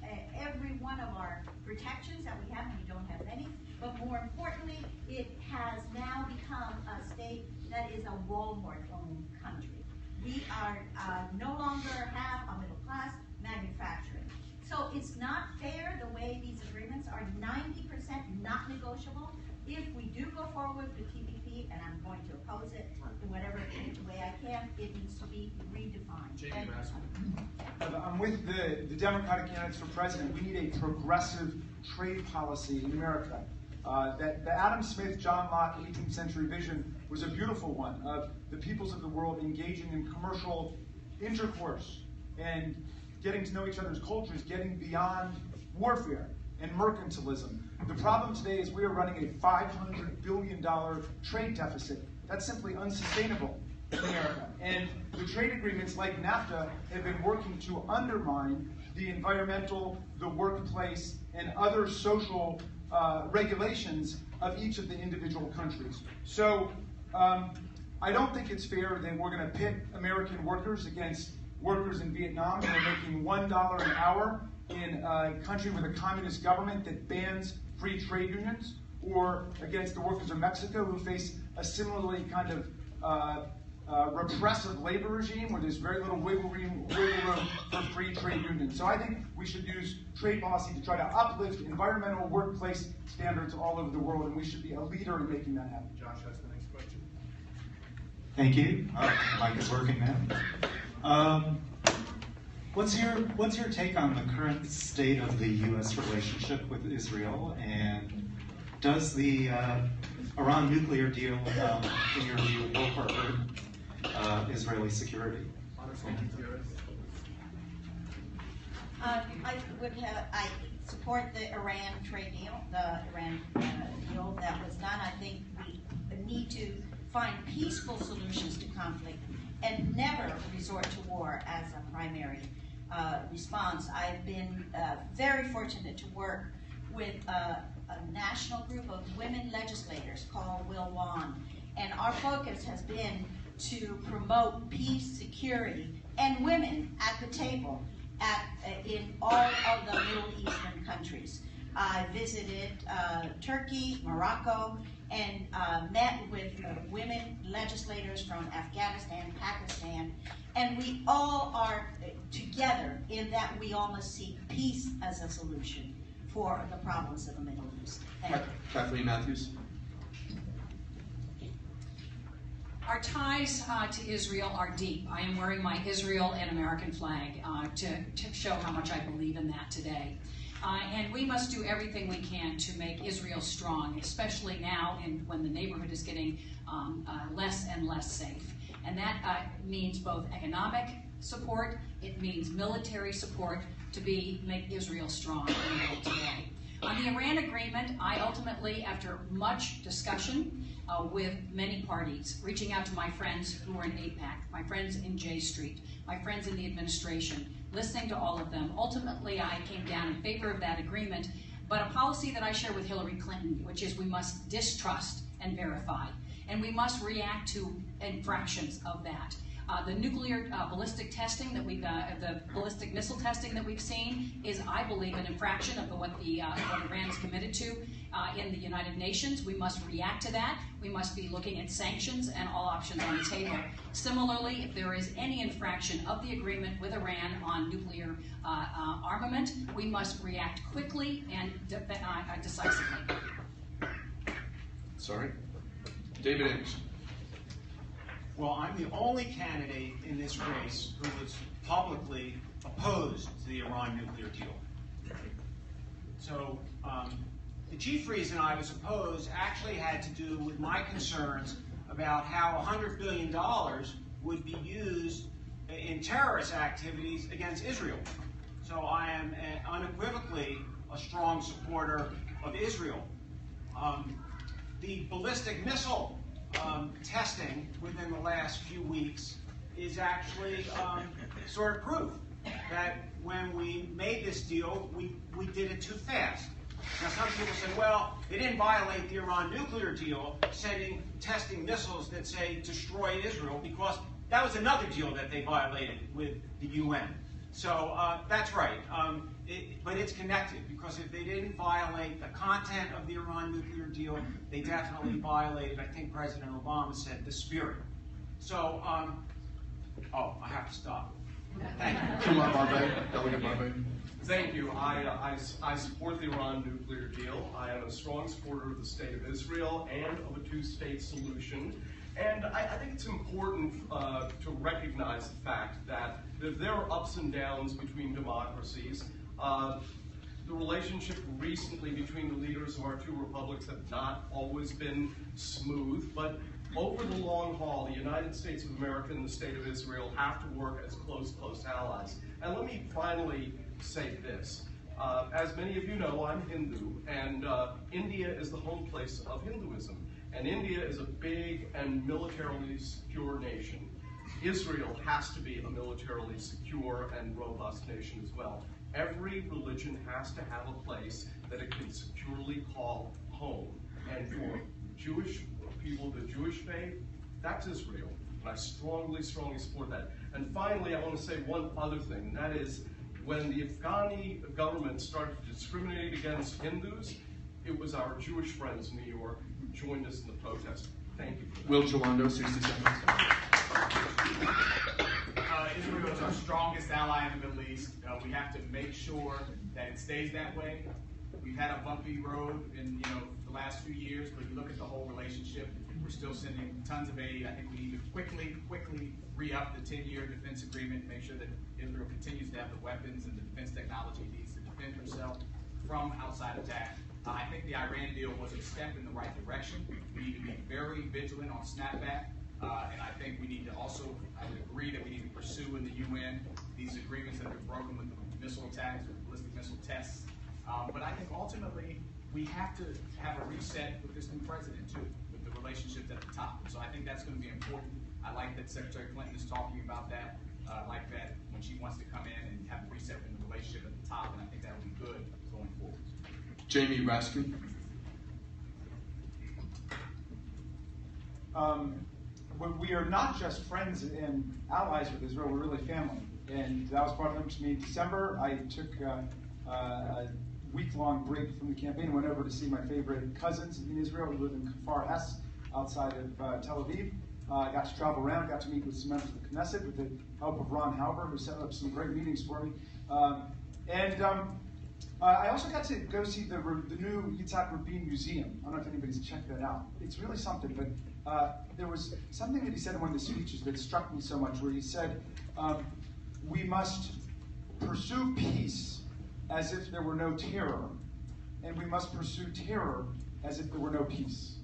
one of our protections that we have, and we don't have any. But more importantly, it has now become a state that is a Walmart-owned country. We are no longer have a middle class manufacturing. So it's not fair the way these agreements are 90% not negotiable. If we do go forward with TPP, and I'm going to oppose it in whatever way I can, it needs to be redefined. I'm with the Democratic candidates for president. We need a progressive trade policy in America. The Adam Smith, John Locke 18th century vision was a beautiful one of the peoples of the world engaging in commercial intercourse and getting to know each other's cultures, getting beyond warfare and mercantilism. The problem today is we are running a $500 billion trade deficit. That's simply unsustainable in America. And the trade agreements like NAFTA have been working to undermine the environmental, the workplace, and other social regulations of each of the individual countries. So I don't think it's fair that we're going to pit American workers against workers in Vietnam who are making $1 an hour in a country with a communist government that bans free trade unions, or against the workers of Mexico who face a similarly kind of repressive labor regime where there's very little wiggle room for free trade unions. So I think we should use trade policy to try to uplift environmental workplace standards all over the world, and we should be a leader in making that happen. Josh has the next question. Thank you. Mic is working now. What's your take on the current state of the U.S. relationship with Israel, and does the Iran nuclear deal, in your view, help or hurt Israeli security? I support the Iran trade deal, the Iran deal that was done. I think we need to find peaceful solutions to conflict and never resort to war as a primary response. I've been very fortunate to work with a national group of women legislators called Will Wan, and our focus has been to promote peace, security, and women at the table in all of the Middle Eastern countries. I visited Turkey, Morocco, and met with women legislators from Afghanistan, Pakistan, and we all are together in that we all must seek peace as a solution for the problems of the Middle East. Thank you. Kathleen Matthews. Our ties to Israel are deep. I am wearing my Israel and American flag to show how much I believe in that today. And we must do everything we can to make Israel strong, especially now when the neighborhood is getting less and less safe. And that means both economic support, it means military support to make Israel strong in the world today. On the Iran agreement, I ultimately, after much discussion with many parties, reaching out to my friends who were in AIPAC, my friends in J Street, my friends in the administration, listening to all of them, ultimately I came down in favor of that agreement, but a policy that I share with Hillary Clinton, which is we must distrust and verify, and we must react to infractions of that. The nuclear ballistic testing that the ballistic missile testing that we've seen is, I believe, an infraction of what Iran is committed to in the United Nations. We must react to that. We must be looking at sanctions and all options on the table. Similarly, if there is any infraction of the agreement with Iran on nuclear armament, we must react quickly and decisively. Sorry. David Ames. Well, I'm the only candidate in this race who was publicly opposed to the Iran nuclear deal. So the chief reason I was opposed actually had to do with my concerns about how $100 billion would be used in terrorist activities against Israel. So I am unequivocally a strong supporter of Israel. The ballistic missile testing within the last few weeks is actually sort of proof that when we made this deal, we did it too fast. Now some people say, well, they didn't violate the Iran nuclear deal, testing missiles that say destroy Israel, because that was another deal that they violated with the UN. So that's right, but it's connected, because if they didn't violate the content of the Iran nuclear deal, they definitely violated, I think President Obama said, the spirit. So, oh, I have to stop. Thank you. Delegate Barbe. Thank you. I support the Iran nuclear deal. I am a strong supporter of the state of Israel and of a two-state solution. And I think it's important to recognize the fact that there are ups and downs between democracies. The relationship recently between the leaders of our two republics have not always been smooth, but over the long haul, the United States of America and the State of Israel have to work as close allies. And let me finally say this. As many of you know, I'm Hindu, and India is the home place of Hinduism. And India is a big and militarily secure nation. Israel has to be a militarily secure and robust nation as well. Every religion has to have a place that it can securely call home. And for Jewish people of the Jewish faith, that's Israel. And I strongly support that. And finally, I want to say one other thing, and that is when the Afghani government started to discriminate against Hindus, it was our Jewish friends in New York who joined us in the protest. Thank you. Will Jawando, 60 seconds. Israel is our strongest ally in the Middle East. We have to make sure that it stays that way. We've had a bumpy road in the last few years, but if you look at the whole relationship, we're still sending tons of aid. I think we need to quickly re-up the 10-year defense agreement, make sure that Israel continues to have the weapons and the defense technology it needs to defend herself from outside attack. I think the Iran deal was a step in the right direction. We need to be very vigilant on snapback, and I think we need to also, I would agree that we need to pursue in the UN these agreements that have been broken with the missile attacks, with ballistic missile tests. But I think ultimately we have to have a reset with this new president too, with the relationships at the top. So I think that's going to be important. I like that Secretary Clinton is talking about that, like that when she wants to come in and have a reset in the relationship at the top, and I think that will be good going forward. Jamie Raskin. We are not just friends and allies with Israel, we're really family. And that was brought up to me in December. I took a week-long break from the campaign and went over to see my favorite cousins in Israel who live in Kfar Es, outside of Tel Aviv. I got to travel around, got to meet with some members of the Knesset with the help of Ron Halber, who set up some great meetings for me. I also got to go see the new Yitzhak Rabin Museum. I don't know if anybody's checked that out. It's really something, but there was something that he said in one of the speeches that struck me so much, where he said, we must pursue peace as if there were no terror, and we must pursue terror as if there were no peace.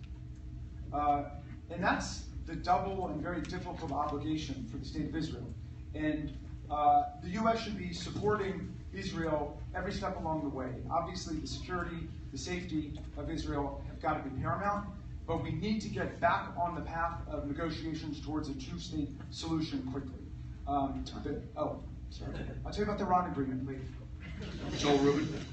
And that's the double and very difficult obligation for the state of Israel. And the U.S. should be supporting Israel every step along the way. Obviously, the security, the safety of Israel have got to be paramount, but we need to get back on the path of negotiations towards a two-state solution quickly. I'll tell you about the Iran agreement later. Joel Rubin.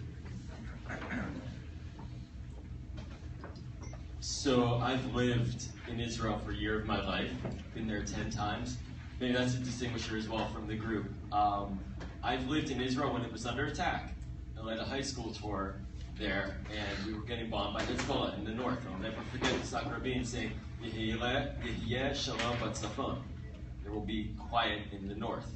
So I've lived in Israel for a year of my life, been there 10 times. Maybe that's a distinguisher as well from the group. I've lived in Israel when it was under attack. I led a high school tour there, and we were getting bombed by Hezbollah in the north. I'll never forget Yitzhak Rabin saying, Yehyeh Shalom Batzafon. There will be quiet in the north.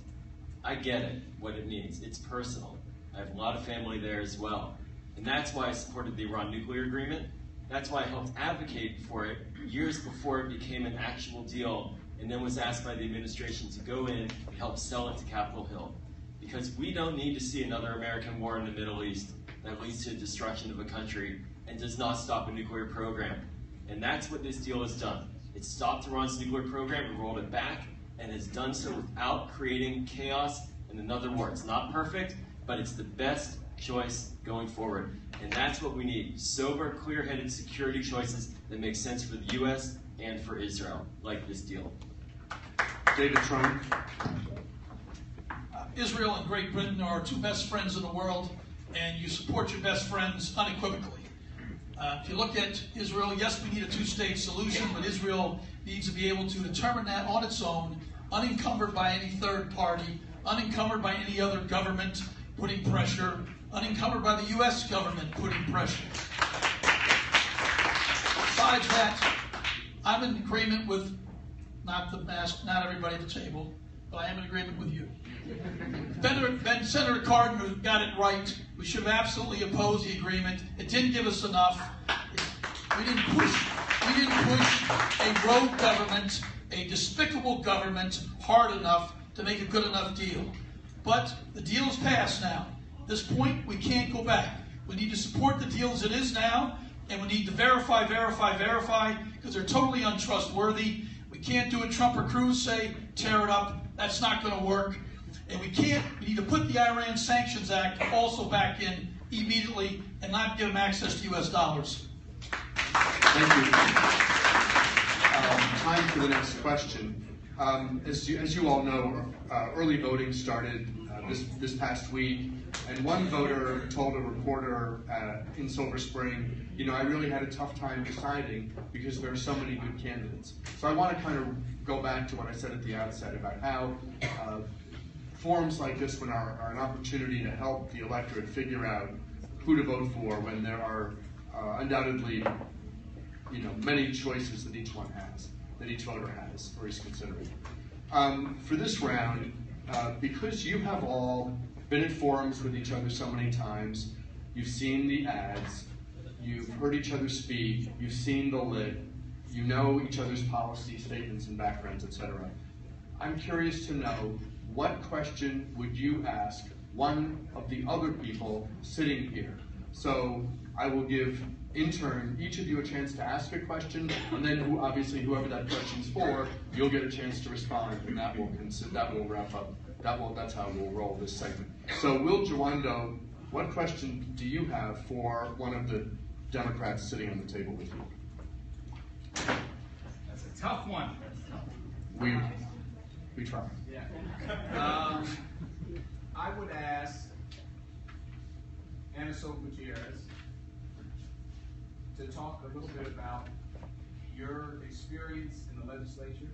I get it, what it means. It's personal. I have a lot of family there as well. And that's why I supported the Iran nuclear agreement. That's why I helped advocate for it years before it became an actual deal and then was asked by the administration to go in and help sell it to Capitol Hill. Because we don't need to see another American war in the Middle East that leads to the destruction of a country and does not stop a nuclear program. And that's what this deal has done. It stopped Iran's nuclear program and rolled it back, and has done so without creating chaos and another war. It's not perfect, but it's the best choice going forward. And that's what we need. Sober, clear-headed security choices that make sense for the U.S. and for Israel, like this deal. David Trump. Israel and Great Britain are our two best friends in the world, and you support your best friends unequivocally. If you look at Israel, yes, we need a two-state solution, but Israel needs to be able to determine that on its own, unencumbered by any third party, unencumbered by any other government putting pressure, unencumbered by the U.S. government putting pressure. Besides that, I'm in agreement with not everybody at the table, but I am in agreement with you. Senator Cardin got it right. We should have absolutely opposed the agreement. It didn't give us enough. We didn't push a rogue government, a despicable government, hard enough to make a good enough deal. But the deal is passed now. At this point, we can't go back. We need to support the deal as it is now, and we need to verify, because they're totally untrustworthy. We can't do what Trump or Cruz say, tear it up. That's not going to work. And we need to put the Iran Sanctions Act also back in immediately and not give them access to U.S. dollars. Thank you. Time for the next question. As you all know, early voting started this past week, and one voter told a reporter in Silver Spring, you know, I really had a tough time deciding because there are so many good candidates. So I want to kind of go back to what I said at the outset about how forums like this one are an opportunity to help the electorate figure out who to vote for when there are undoubtedly, you know, many choices that each one has, that each voter has or is considering. For this round, because you have all been in forums with each other so many times, you've seen the ads, you've heard each other speak, you've seen the lit, you know each other's policy statements and backgrounds, etc. I'm curious to know, what question would you ask one of the other people sitting here? So I will give, in turn, each of you a chance to ask a question, and then obviously whoever that question's for, you'll get a chance to respond, and that will wrap up. That's how we'll roll this segment. So Will Jawando, what question do you have for one of the Democrats sitting on the table with you? That's a tough one. We try. Yeah. I would ask Ana Gutierrez to talk a little bit about your experience in the legislature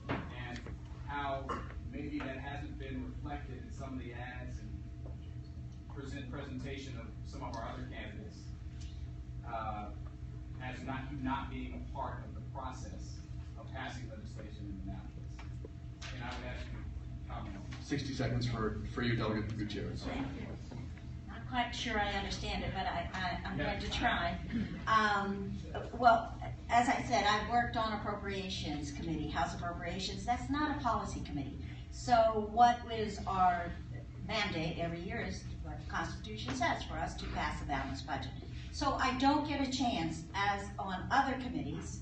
and how maybe that hasn't been reflected in some of the ads and presentation of some of our other candidates as not being a part of the process of passing legislation in Annapolis. And I would ask you to comment on that. 60 seconds for you, Delegate Gutierrez. Thank you. Not quite sure I understand it, but I'm going to try. Well, as I said, I've worked on Appropriations Committee, House Appropriations. That's not a policy committee. So what is our mandate every year is what the Constitution says for us to pass a balanced budget. So I don't get a chance, as on other committees,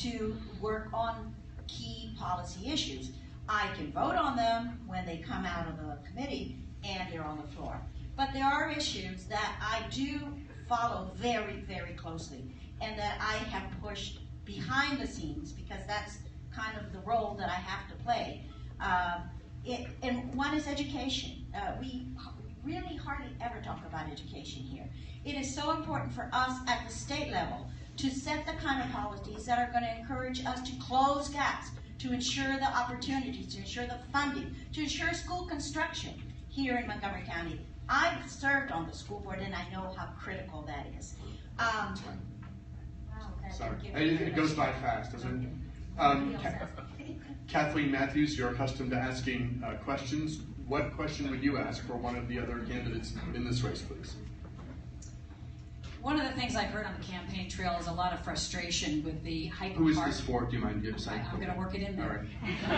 to work on key policy issues. I can vote on them when they come out of the committee and they're on the floor. But there are issues that I do follow very, very closely and that I have pushed behind the scenes because that's kind of the role that I have to play. And one is education. We really hardly ever talk about education here. It is so important for us at the state level to set the kind of policies that are going to encourage us to close gaps, to ensure the opportunities, to ensure the funding, to ensure school construction here in Montgomery County. I've served on the school board and I know how critical that is. Wow, Sorry, it goes by fast, doesn't it? Kathleen Matthews, you're accustomed to asking questions. What question would you ask for one of the other candidates in this race, please? One of the things I've heard on the campaign trail is a lot of frustration with the hyper. Who is this for? Do you mind saying? I'm going to work it in there. All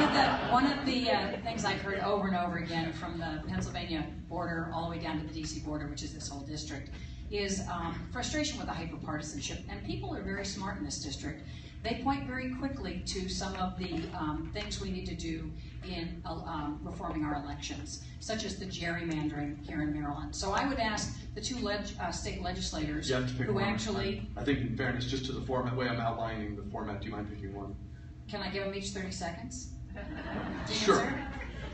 right. One of the things I've heard over and over again from the Pennsylvania border all the way down to the DC border, which is this whole district, is frustration with the hyper-partisanship. And people are very smart in this district. They point very quickly to some of the things we need to do in reforming our elections, such as the gerrymandering here in Maryland. So I would ask the two state legislators You have to pick who one. actually... I think in fairness, just to the format, way I'm outlining the format, do you mind picking one? Can I give them each 30 seconds? Sure.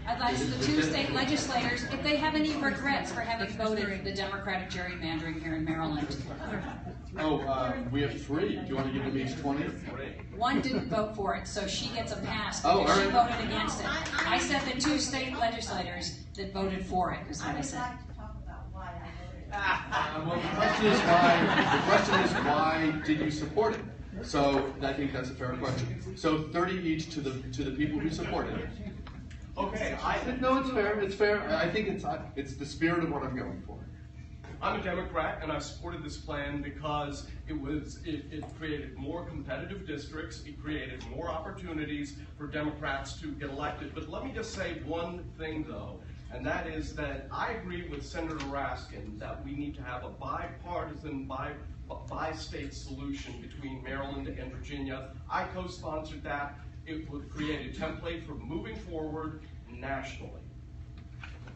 I'd like the two state legislators, if they have any regrets for having voted the Democratic gerrymandering here in Maryland. Oh, we have 3. Do you want to give them each 20? One didn't vote for it, so she gets a pass Oh, because she all right. voted against it. I said the two state legislators that voted for it is what I said. I would like to talk about why I voted. Well, the question is why did you support it? So I think that's a fair question. So 30 each to the people who supported it. Okay, No, it's fair. It's fair. I think it's the spirit of what I'm going for. I'm a Democrat, and I supported this plan because it created more competitive districts, it created more opportunities for Democrats to get elected. But let me just say one thing, though, and that is that I agree with Senator Raskin that we need to have a bipartisan, bi-state solution between Maryland and Virginia. I co-sponsored that. It would create a template for moving forward nationally.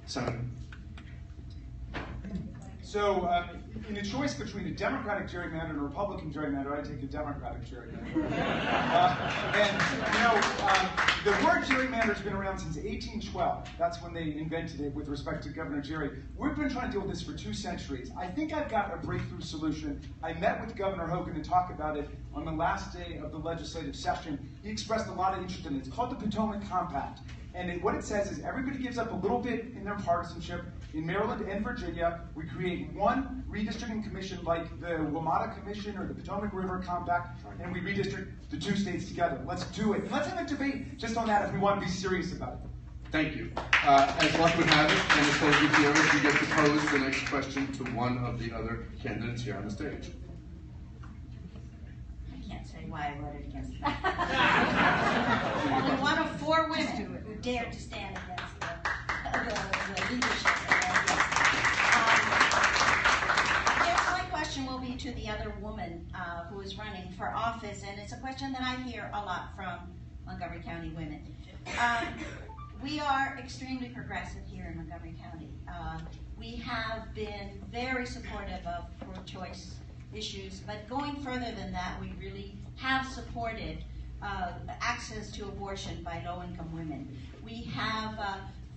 Senator. So, in a choice between a Democratic gerrymander and a Republican gerrymander, I take a Democratic gerrymander. The word gerrymander has been around since 1812. That's when they invented it with respect to Governor Jerry. We've been trying to deal with this for 2 centuries. I think I've got a breakthrough solution. I met with Governor Hogan to talk about it on the last day of the legislative session. He expressed a lot of interest in it. It's called the Potomac Compact. And what it says is everybody gives up a little bit in their partisanship. In Maryland and Virginia, we create one redistricting commission like the WMATA Commission or the Potomac River Compact, and we redistrict the 2 states together. Let's do it. And let's have a debate just on that if we want to be serious about it. Thank you. As luck would have it, and as you hear it, you get to pose the next question to one of the other candidates here on the stage. I can't say why I voted against it. Only one of 4 women who dared to stand against the leadership. My question will be to the other woman who is running for office, and it's a question that I hear a lot from Montgomery County women. We are extremely progressive here in Montgomery County. We have been very supportive of pro-choice issues, but going further than that, we really have supported access to abortion by low-income women. We have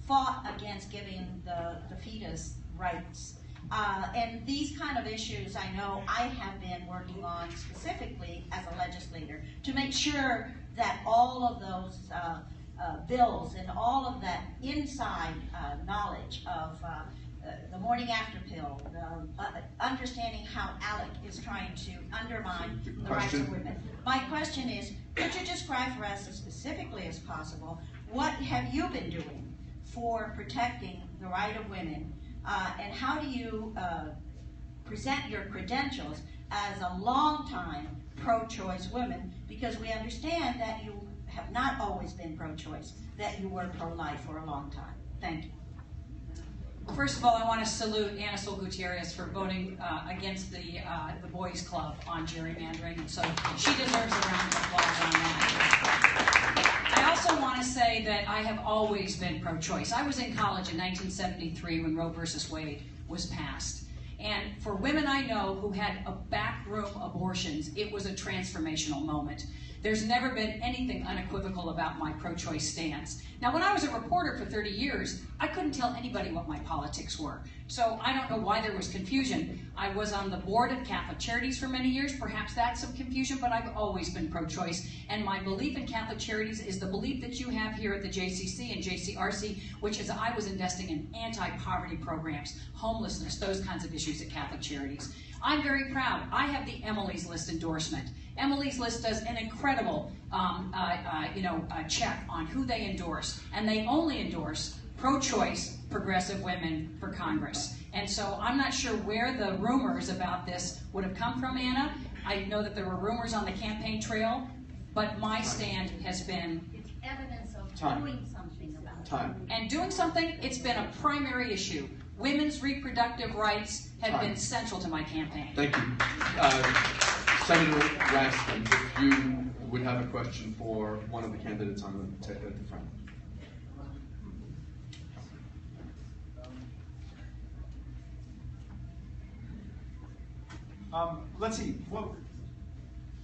fought against giving the fetus rights. And these kind of issues I know I have been working on specifically as a legislator to make sure that all of those bills and all of that inside knowledge of the morning after pill, understanding how ALEC is trying to undermine the rights of women. My question is, could you describe for us as specifically as possible, what have you been doing for protecting the right of women, and how do you present your credentials as a long-time pro-choice woman, because we understand that you have not always been pro-choice, that you were pro-life for a long time. Thank you. First of all, I want to salute Ana Sol Gutierrez for voting against the Boys Club on gerrymandering, and so she deserves a round of applause on that. I also want to say that I have always been pro-choice. I was in college in 1973 when Roe versus Wade was passed. And for women I know who had backroom abortions, it was a transformational moment. There's never been anything unequivocal about my pro-choice stance. Now, when I was a reporter for 30 years, I couldn't tell anybody what my politics were. So I don't know why there was confusion. I was on the board of Catholic Charities for many years. Perhaps that's some confusion, but I've always been pro-choice. And my belief in Catholic Charities is the belief that you have here at the JCC and JCRC, which is I was investing in anti-poverty programs, homelessness, those kinds of issues at Catholic Charities. I'm very proud. I have the Emily's List endorsement. Emily's List does an incredible check on who they endorse, and they only endorse pro-choice progressive women for Congress. And so I'm not sure where the rumors about this would have come from, Anna. I know that there were rumors on the campaign trail, but my stand has been... It's evidence of doing something about it. Time. And doing something, it's been a primary issue. Women's reproductive rights have been central to my campaign. Thank you. Senator Raskin, if you would have a question for one of the candidates on the, at the front. Let's see. Well,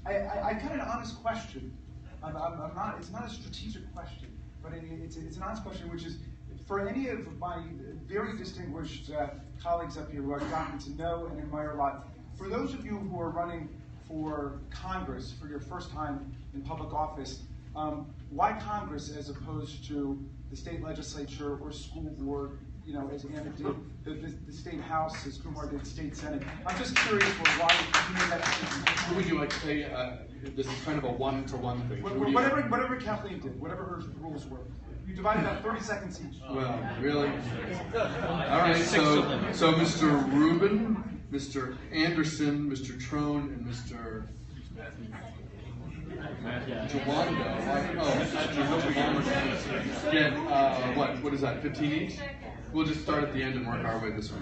I got an honest question. I'm not. It's not a strategic question, but it's an honest question, which is for any of my very distinguished colleagues up here who I've gotten to know and admire a lot. For those of you who are running for Congress for your first time in public office, why Congress as opposed to the state legislature or school board? You know, as Anna did, the state house, as Kumar did, state senate. I'm just curious why you made that decision. Who would you like to say? This is kind of a one-to-one thing. Whatever Kathleen did, whatever her rules were. You divided up 30 seconds each. Well, really? All right, so Mr. Rubin, Mr. Anderson, Mr. Trone, and Mr. Jawando. What is that, 15 each? We'll just start at the end and work our way this way.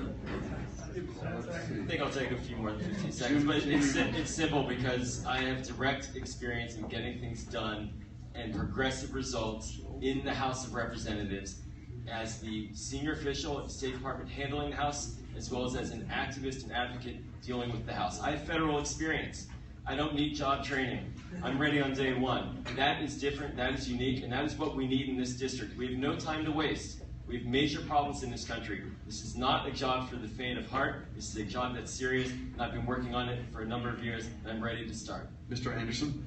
I think I'll take a few more than 15 seconds, but it's simple because I have direct experience in getting things done and progressive results in the House of Representatives as the senior official at the State Department handling the House, as well as an activist and advocate dealing with the House. I have federal experience. I don't need job training. I'm ready on day one. That is different, that is unique, and that is what we need in this district. We have no time to waste. We have major problems in this country. This is not a job for the faint of heart. This is a job that's serious, and I've been working on it for a number of years, and I'm ready to start. Mr. Anderson?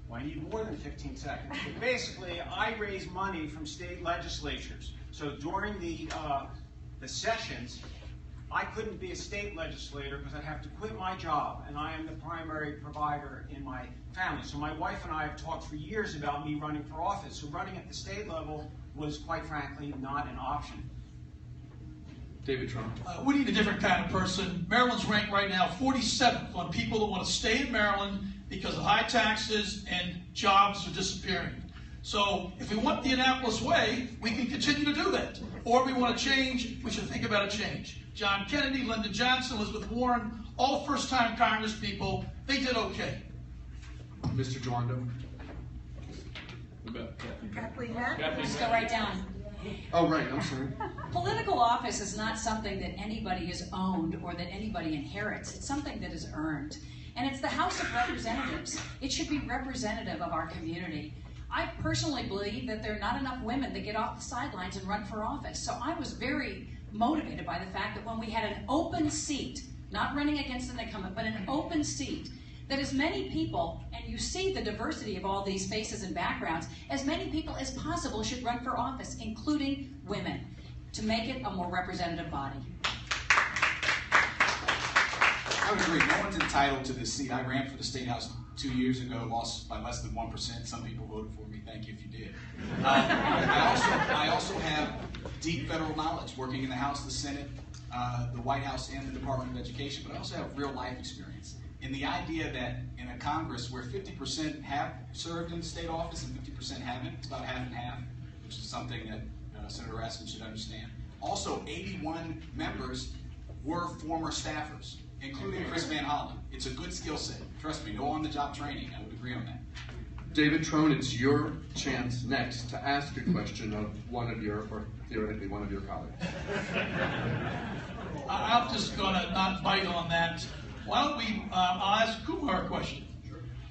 Well, I need more than 15 seconds. But basically, I raise money from state legislatures. So during the sessions, I couldn't be a state legislator because I'd have to quit my job, and I am the primary provider in my family. So my wife and I have talked for years about me running for office. So running at the state level was, quite frankly, not an option. David Trump. We need a different kind of person. Maryland's ranked right now 47th on people that want to stay in Maryland because of high taxes and jobs are disappearing. So if we want the Annapolis way, we can continue to do that. Or if we want to change, we should think about a change. John Kennedy, Lyndon Johnson, Elizabeth Warren, all first-time Congress people, they did okay. Mr. Jawando. Kathleen, Just go right down. Oh, right, I'm sorry. Political office is not something that anybody has owned or that anybody inherits. It's something that is earned. And it's the House of Representatives. It should be representative of our community. I personally believe that there are not enough women that get off the sidelines and run for office. So I was very motivated by the fact that when we had an open seat, not running against an incumbent, but an open seat, that as many people, and you see the diversity of all these faces and backgrounds, as many people as possible should run for office, including women, to make it a more representative body. I would agree. No one's entitled to this seat. I ran for the State House 2 years ago, lost by less than 1%. Some people voted for me. Thank you if you did. I also have deep federal knowledge working in the House, the Senate, the White House, and the Department of Education, but I also have real life experience. And the idea that in a Congress where 50% have served in state office and 50% haven't, it's about half and half, which is something that Senator Raskin should understand. Also, 81 members were former staffers, including Chris Van Hollen. It's a good skill set. Trust me, no on-the-job training. I would agree on that. David Trone, it's your chance next to ask a question of one of your, or theoretically one of your colleagues. I'm just going to not bite on that. Why don't we, I'll ask Kumar a question.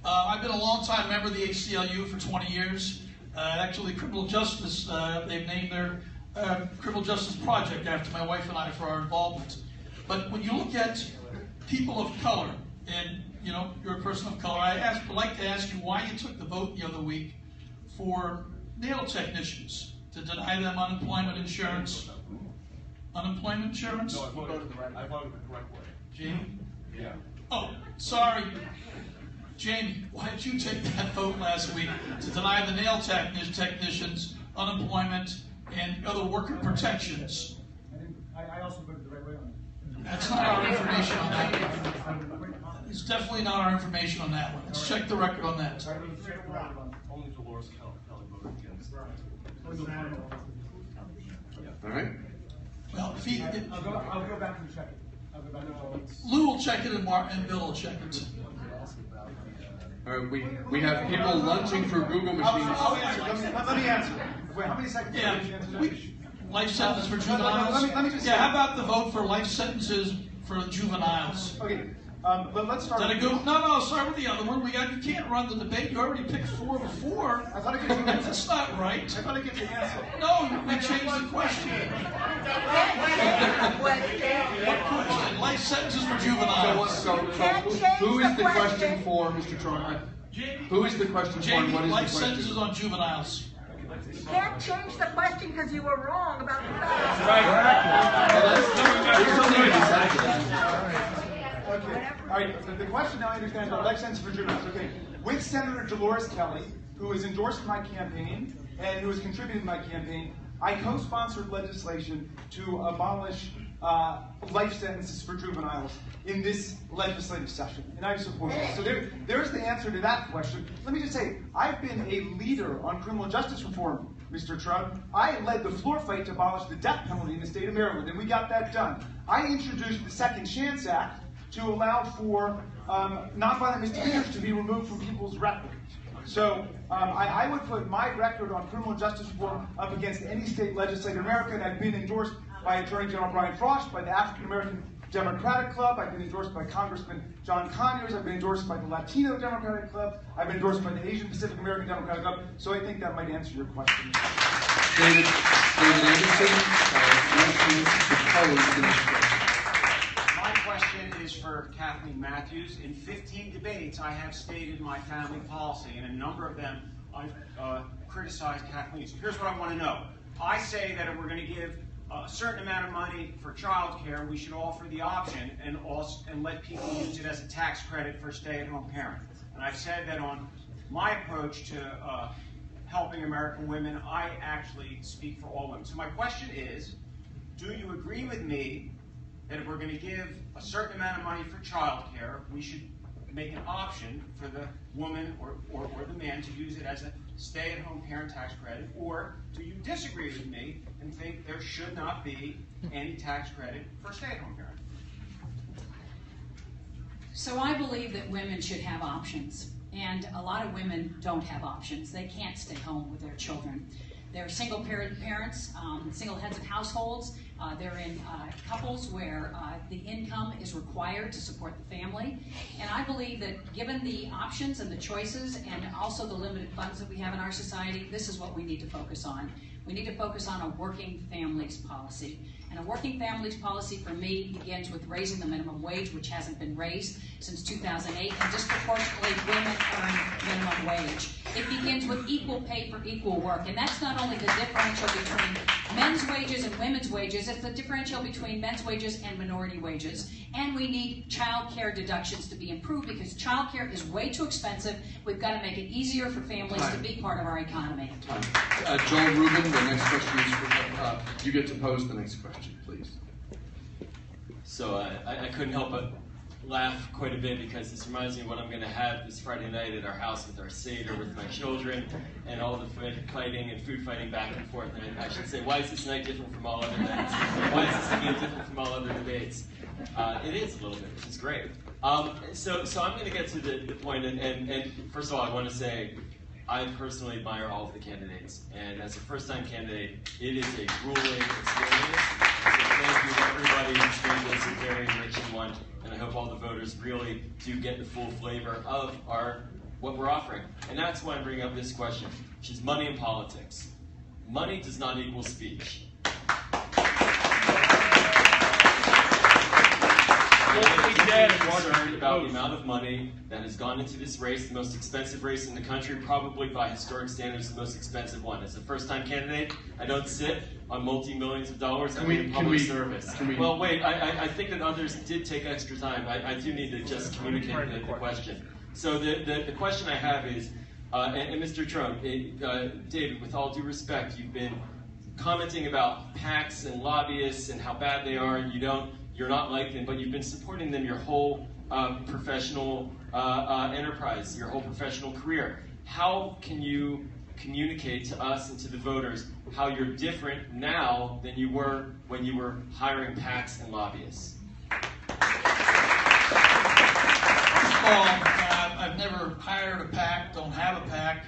I've been a long-time member of the ACLU for 20 years. Actually, criminal justice, they've named their criminal justice project after my wife and I for our involvement. But when you look at people of color, and you know, you're a person of color, I'd like to ask you why you took the vote the other week for nail technicians, to deny them unemployment insurance. Unemployment insurance? No, I voted the correct way. Jamie? Yeah. Oh, sorry. Jamie, why did you take that vote last week to deny the nail technicians unemployment and other worker protections. I also put it the right way on it. That's not our information on that one. It's definitely not our information on that one. Let's check the record on that. Only Dolores Kelly voted against. All right. Well, I'll go back and check it. I'll go back and check it. Lou will check it and Bill will check it. All right, we have people lunching through Google machines. Let me answer. Wait, how many seconds? Yeah, did you answer that? life sentence for juveniles. Let me just yeah, say- how about the vote for life sentences for juveniles? Okay, but let's start. Is that a good? No, start with the other one. You can't run the debate. You already picked 4 before. I thought I gave you an answer. That's not right. I thought I gave you an answer. No, we changed the question. What question? Life sentences for juveniles. So who is the question for, Mr. Trump? Who is the question for, and Jamie, what is the life question? sentences on juveniles. You can't change the question because you were wrong about the facts. Okay. All right. So the question now I understand about life sentence for juveniles. Okay. With Senator Dolores Kelly, who has endorsed my campaign and who has contributed to my campaign, I co-sponsored legislation to abolish life sentences for juveniles in this legislative session, and I support it. So there's the answer to that question. Let me just say, I've been a leader on criminal justice reform, Mr. Trump. I led the floor fight to abolish the death penalty in the state of Maryland, and we got that done. I introduced the Second Chance Act to allow for nonviolent misdemeanors to be removed from people's records. So I would put my record on criminal justice reform up against any state legislator in America, and I've been endorsed by Attorney General Brian Frost, by the African American Democratic Club, I've been endorsed by Congressman John Conyers, I've been endorsed by the Latino Democratic Club, I've been endorsed by the Asian Pacific American Democratic Club, so I think that might answer your question. David Anderson, motion to propose the next question. My question is for Kathleen Matthews. In 15 debates, I have stated my family policy, and a number of them I've criticized Kathleen. So here's what I want to know. I say that if we're going to give a certain amount of money for child care, we should offer the option and let people use it as a tax credit for stay-at-home parents. And I've said that on my approach to helping American women, I actually speak for all women. So my question is, do you agree with me that if we're going to give a certain amount of money for child care, we should make an option for the woman or the man to use it as a stay-at-home parent tax credit? Or do you disagree with me and think there should not be any tax credit for stay-at-home parents? So I believe that women should have options, and a lot of women don't have options. They can't stay home with their children. They're single parents, single heads of households. They're in couples where the income is required to support the family. And I believe that given the options and the choices and also the limited funds that we have in our society, this is what we need to focus on. We need to focus on a working families policy. And a working families policy for me begins with raising the minimum wage, which hasn't been raised since 2008, and disproportionately women earn minimum wage. It begins with equal pay for equal work, and that's not only the differential between men's wages and women's wages, it's the differential between men's wages and minority wages. And we need child care deductions to be improved because child care is way too expensive. We've got to make it easier for families to be part of our economy. Joel Rubin, the next question is for you get to pose the next question, please. So I couldn't help but laugh quite a bit because this reminds me of what I'm going to have this Friday night at our house with our Seder, with my children, and all the fighting and food fighting back and forth. And I should say, why is this night different from all other nights? Why is this debate different from all other debates? It is a little bit, which is great. So I'm going to get to the point, and first of all, I want to say, I personally admire all of the candidates, and as a first-time candidate, it is a grueling experience. So thank you to everybody who's made this a very enriching one, and I hope all the voters really do get the full flavor of what we're offering. And that's why I'm bringing up this question, which is money in politics. Money does not equal speech. I'm concerned about the amount of money that has gone into this race, the most expensive race in the country, probably by historic standards, the most expensive one. As a first-time candidate, I don't sit on multi-millions of dollars. I'm in public service. Well, wait, I think that others did take extra time. I do need to just communicate the question. So the question I have is, and Mr. Trump, David, with all due respect, you've been commenting about PACs and lobbyists and how bad they are, and you're not like them, but you've been supporting them your whole professional enterprise, your whole professional career. How can you communicate to us and to the voters how you're different now than you were when you were hiring PACs and lobbyists? I've never hired a PAC, don't have a PAC,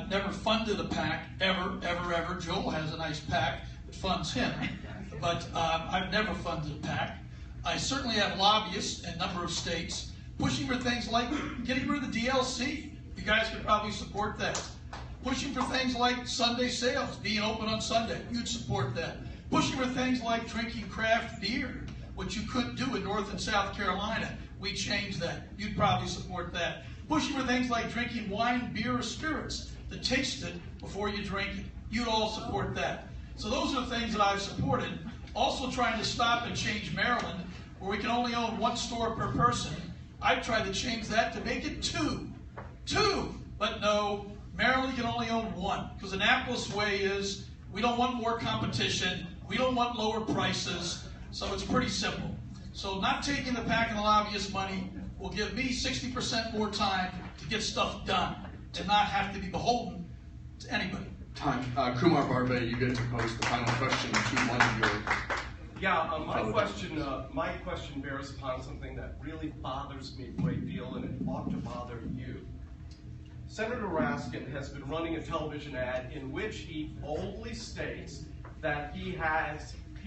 never funded a PAC, ever. Joel has a nice PAC that funds him, but I've never funded a PAC. I certainly have lobbyists in a number of states pushing for things like getting rid of the DLC. You guys could probably support that. Pushing for things like Sunday sales, being open on Sunday. You'd support that. Pushing for things like drinking craft beer, which you couldn't do in North and South Carolina. We changed that. You'd probably support that. Pushing for things like drinking wine, beer, or spirits to taste it before you drink it. You'd all support that. So those are the things that I've supported. Also trying to stop and change Maryland, where we can only own one store per person. I've tried to change that to make it two. But no, Maryland can only own one. Because the Annapolis way is, we don't want more competition. We don't want lower prices. So it's pretty simple. So not taking the PAC and the lobbyist money will give me 60% more time to get stuff done and not have to be beholden to anybody. Time. Kumar Barbe, you get to pose the final question to one of your... Yeah, my question bears upon something that really bothers me a great deal, and it ought to bother you. Senator Raskin has been running a television ad in which he boldly states that he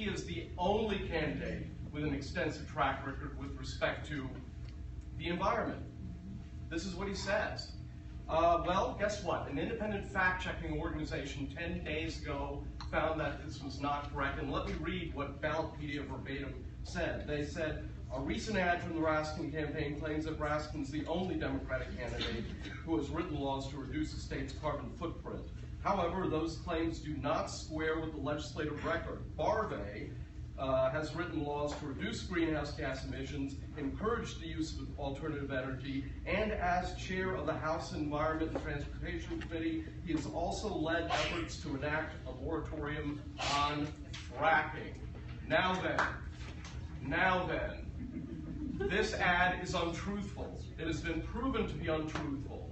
is the only candidate with an extensive track record with respect to the environment. This is what he says. Well, guess what? An independent fact-checking organization 10 days ago found that this was not correct. And let me read what Ballotpedia verbatim said. They said, a recent ad from the Raskin campaign claims that Raskin's the only Democratic candidate who has written laws to reduce the state's carbon footprint. However, those claims do not square with the legislative record. Barbe has written laws to reduce greenhouse gas emissions, encourage the use of alternative energy, and as chair of the House Environment and Transportation Committee, he has also led efforts to enact a moratorium on fracking. Now then, this ad is untruthful. It has been proven to be untruthful.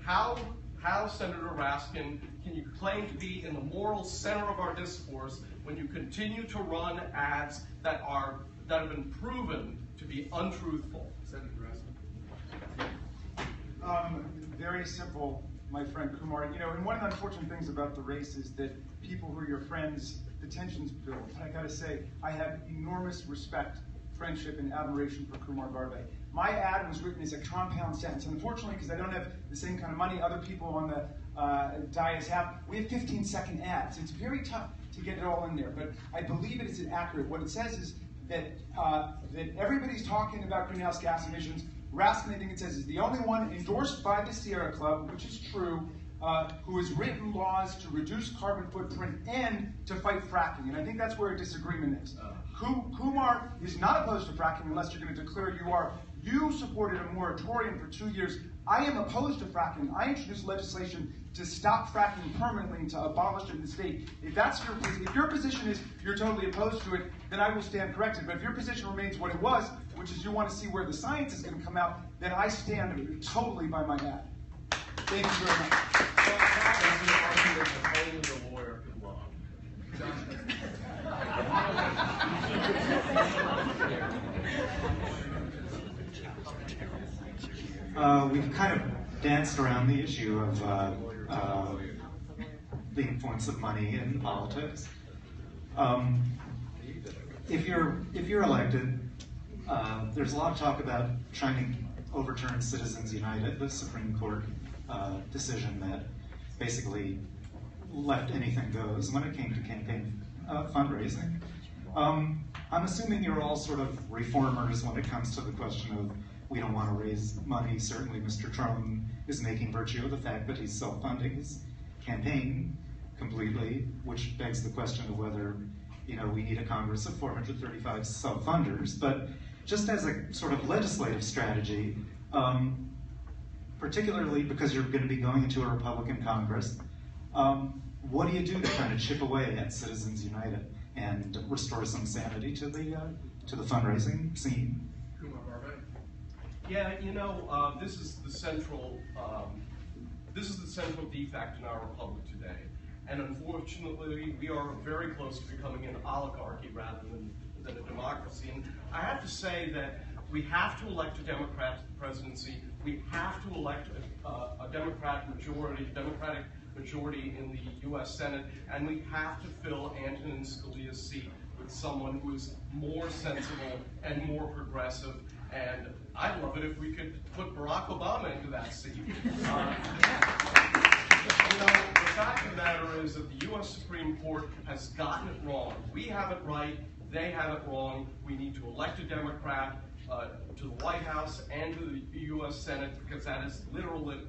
How, Senator Raskin, can you claim to be in the moral center of our discourse when you continue to run ads that have been proven to be untruthful? Senator Raskin. Very simple, my friend Kumar. You know, and one of the unfortunate things about the race is that people who are your friends, the tensions build. And I gotta say, I have enormous respect, friendship, and admiration for Kumar Barbe. My ad was written as a compound sentence. Unfortunately, because I don't have the same kind of money other people on the dais have, we have 15-second ads. It's very tough to get it all in there, but I believe it is inaccurate. What it says is that everybody's talking about greenhouse gas emissions. Raskin, I think it says, is the only one endorsed by the Sierra Club, which is true, who has written laws to reduce carbon footprint and to fight fracking. And I think that's where a disagreement is. Kumar is not opposed to fracking unless you're going to declare you are. You supported a moratorium for 2 years. I am opposed to fracking. I introduced legislation to stop fracking permanently and to abolish it in the state. If your position is you're totally opposed to it, then I will stand corrected. But if your position remains what it was, which is you want to see where the science is going to come out, then I stand totally by my ad. Thank you very much. We've kind of danced around the issue of the influence of money in politics. If you're elected, there's a lot of talk about trying to overturn Citizens United, the Supreme Court decision that basically left anything goes when it came to campaign fundraising. I'm assuming you're all sort of reformers when it comes to the question of we don't want to raise money. Certainly Mr. Trump is making virtue of the fact that he's self-funding his campaign completely, which begs the question of whether we need a Congress of 435 self-funders. But just as a sort of legislative strategy, particularly because you're going to be going into a Republican Congress, what do you do to kind of chip away at Citizens United and restore some sanity to the fundraising scene? Yeah, this is the central defect in our republic today, and unfortunately, we are very close to becoming an oligarchy rather than a democracy. And I have to say that we have to elect a Democrat to the presidency. We have to elect a Democratic majority in the U.S. Senate, and we have to fill Antonin Scalia's seat with someone who is more sensible and more progressive. And I'd love it if we could put Barack Obama into that seat. The fact of the matter is that the U.S. Supreme Court has gotten it wrong. We have it right. They have it wrong. We need to elect a Democrat to the White House and to the U.S. Senate, because that is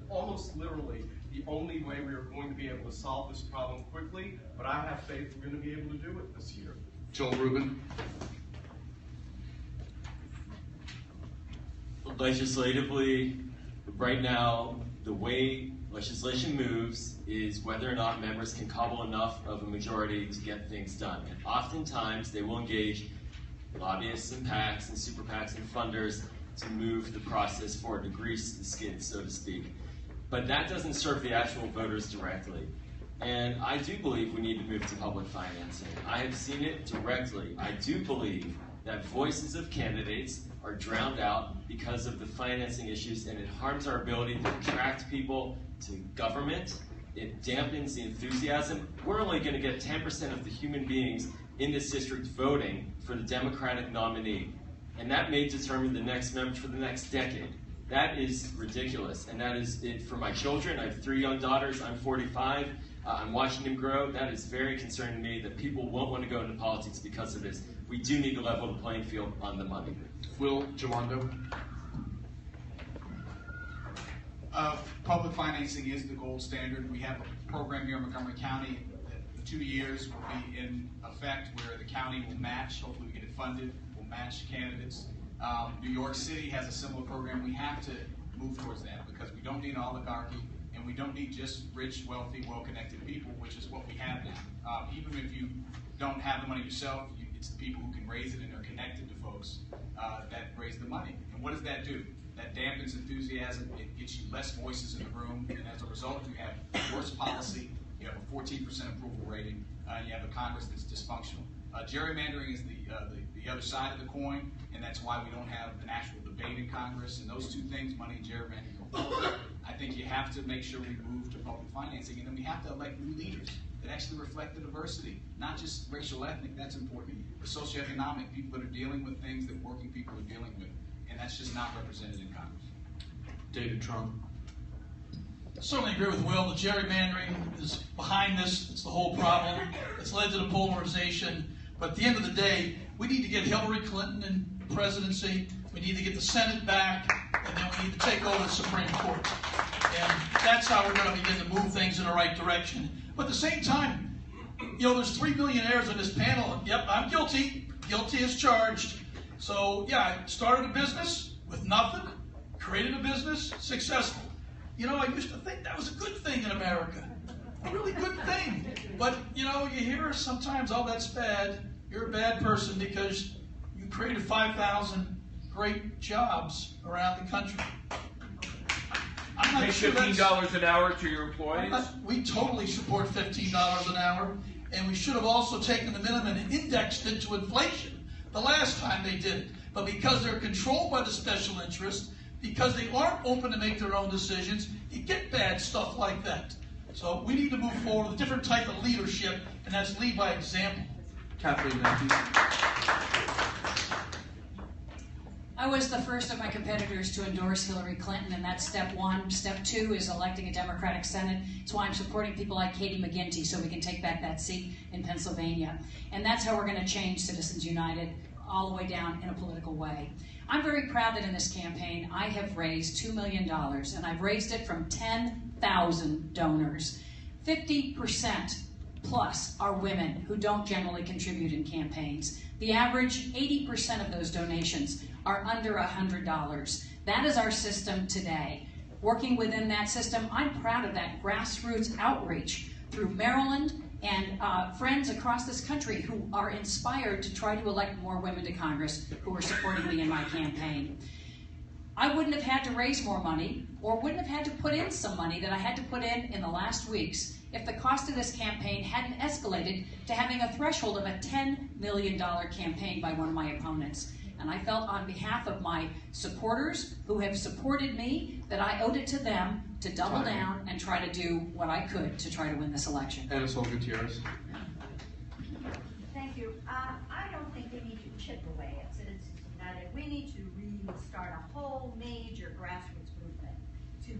almost literally, the only way we are going to be able to solve this problem quickly. But I have faith we're going to be able to do it this year. Joel Rubin. Legislatively, right now, the way legislation moves is whether or not members can cobble enough of a majority to get things done. And oftentimes, they will engage lobbyists and PACs and super PACs and funders to move the process forward, to grease the skids, so to speak. But that doesn't serve the actual voters directly. And I do believe we need to move to public financing. I have seen it directly. I do believe that voices of candidates are drowned out because of the financing issues, and it harms our ability to attract people to government. It dampens the enthusiasm. We're only going to get 10% of the human beings in this district voting for the Democratic nominee. And that may determine the next member for the next decade. That is ridiculous, and that is it for my children. I have 3 young daughters. I'm 45. I'm watching them grow. That is very concerning to me, that people won't want to go into politics because of this. We do need to level the playing field on the money. Will Jawando. Public financing is the gold standard. We have a program here in Montgomery County that the 2 years will be in effect, where the county will match, hopefully we get it funded, will match candidates. New York City has a similar program. We have to move towards that, because we don't need an oligarchy, and we don't need just rich, wealthy, well-connected people, which is what we have now. Even if you don't have the money yourself, it's the people who can raise it and are connected to folks that raise the money. And what does that do? That dampens enthusiasm. It gets you less voices in the room, and as a result, you have worse policy. You have a 14% approval rating, and you have a Congress that's dysfunctional. Gerrymandering is the other side of the coin, and that's why we don't have an actual debate in Congress. And those two things, money and gerrymandering, go forward. I think you have to make sure we move to public financing, and then we have to elect new leaders that actually reflect the diversity, not just racial, ethnic, that's important, but socioeconomic, people that are dealing with things that working people are dealing with, and that's just not represented in Congress. David Trump. I certainly agree with Will. The gerrymandering is behind this. It's the whole problem. It's led to the polarization. But at the end of the day, we need to get Hillary Clinton in presidency. We need to get the Senate back, and then we need to take over the Supreme Court. And that's how we're going to begin to move things in the right direction. But at the same time, there's 3 millionaires on this panel. Yep, I'm guilty. Guilty as charged. So, yeah, I started a business with nothing, created a business, successful. I used to think that was a good thing in America. A really good thing. But, you hear sometimes, oh, that's bad. You're a bad person because you created 5,000 great jobs around the country. I'm not Pay sure $15 an hour to your employees? We totally support $15 an hour, and we should have also taken the minimum and indexed it to inflation the last time they did it. But because they're controlled by the special interest, because they aren't open to make their own decisions, you get bad stuff like that. So we need to move forward with a different type of leadership, and that's lead by example. Kathleen Matthews. I was the first of my competitors to endorse Hillary Clinton, and that's step 1. Step 2 is electing a Democratic Senate. It's why I'm supporting people like Katie McGinty, so we can take back that seat in Pennsylvania. And that's how we're going to change Citizens United all the way down in a political way. I'm very proud that in this campaign I have raised $2 million, and I've raised it from 10,000 donors. 50% plus are women who don't generally contribute in campaigns. The average, 80% of those donations are under $100. That is our system today. Working within that system, I'm proud of that grassroots outreach. through Maryland and friends across this country who are inspired to try to elect more women to Congress who are supporting me in my campaign. I wouldn't have had to raise more money or wouldn't have had to put in some money that I had to put in the last weeks if the cost of this campaign hadn't escalated to having a threshold of a $10 million campaign by one of my opponents. And I felt on behalf of my supporters who have supported me that I owed it to them to double down and try to do what I could to try to win this election. Anna Gutierrez. Thank you. I don't think we need to chip away at Citizens United. We need to really start a whole major grassroots movement to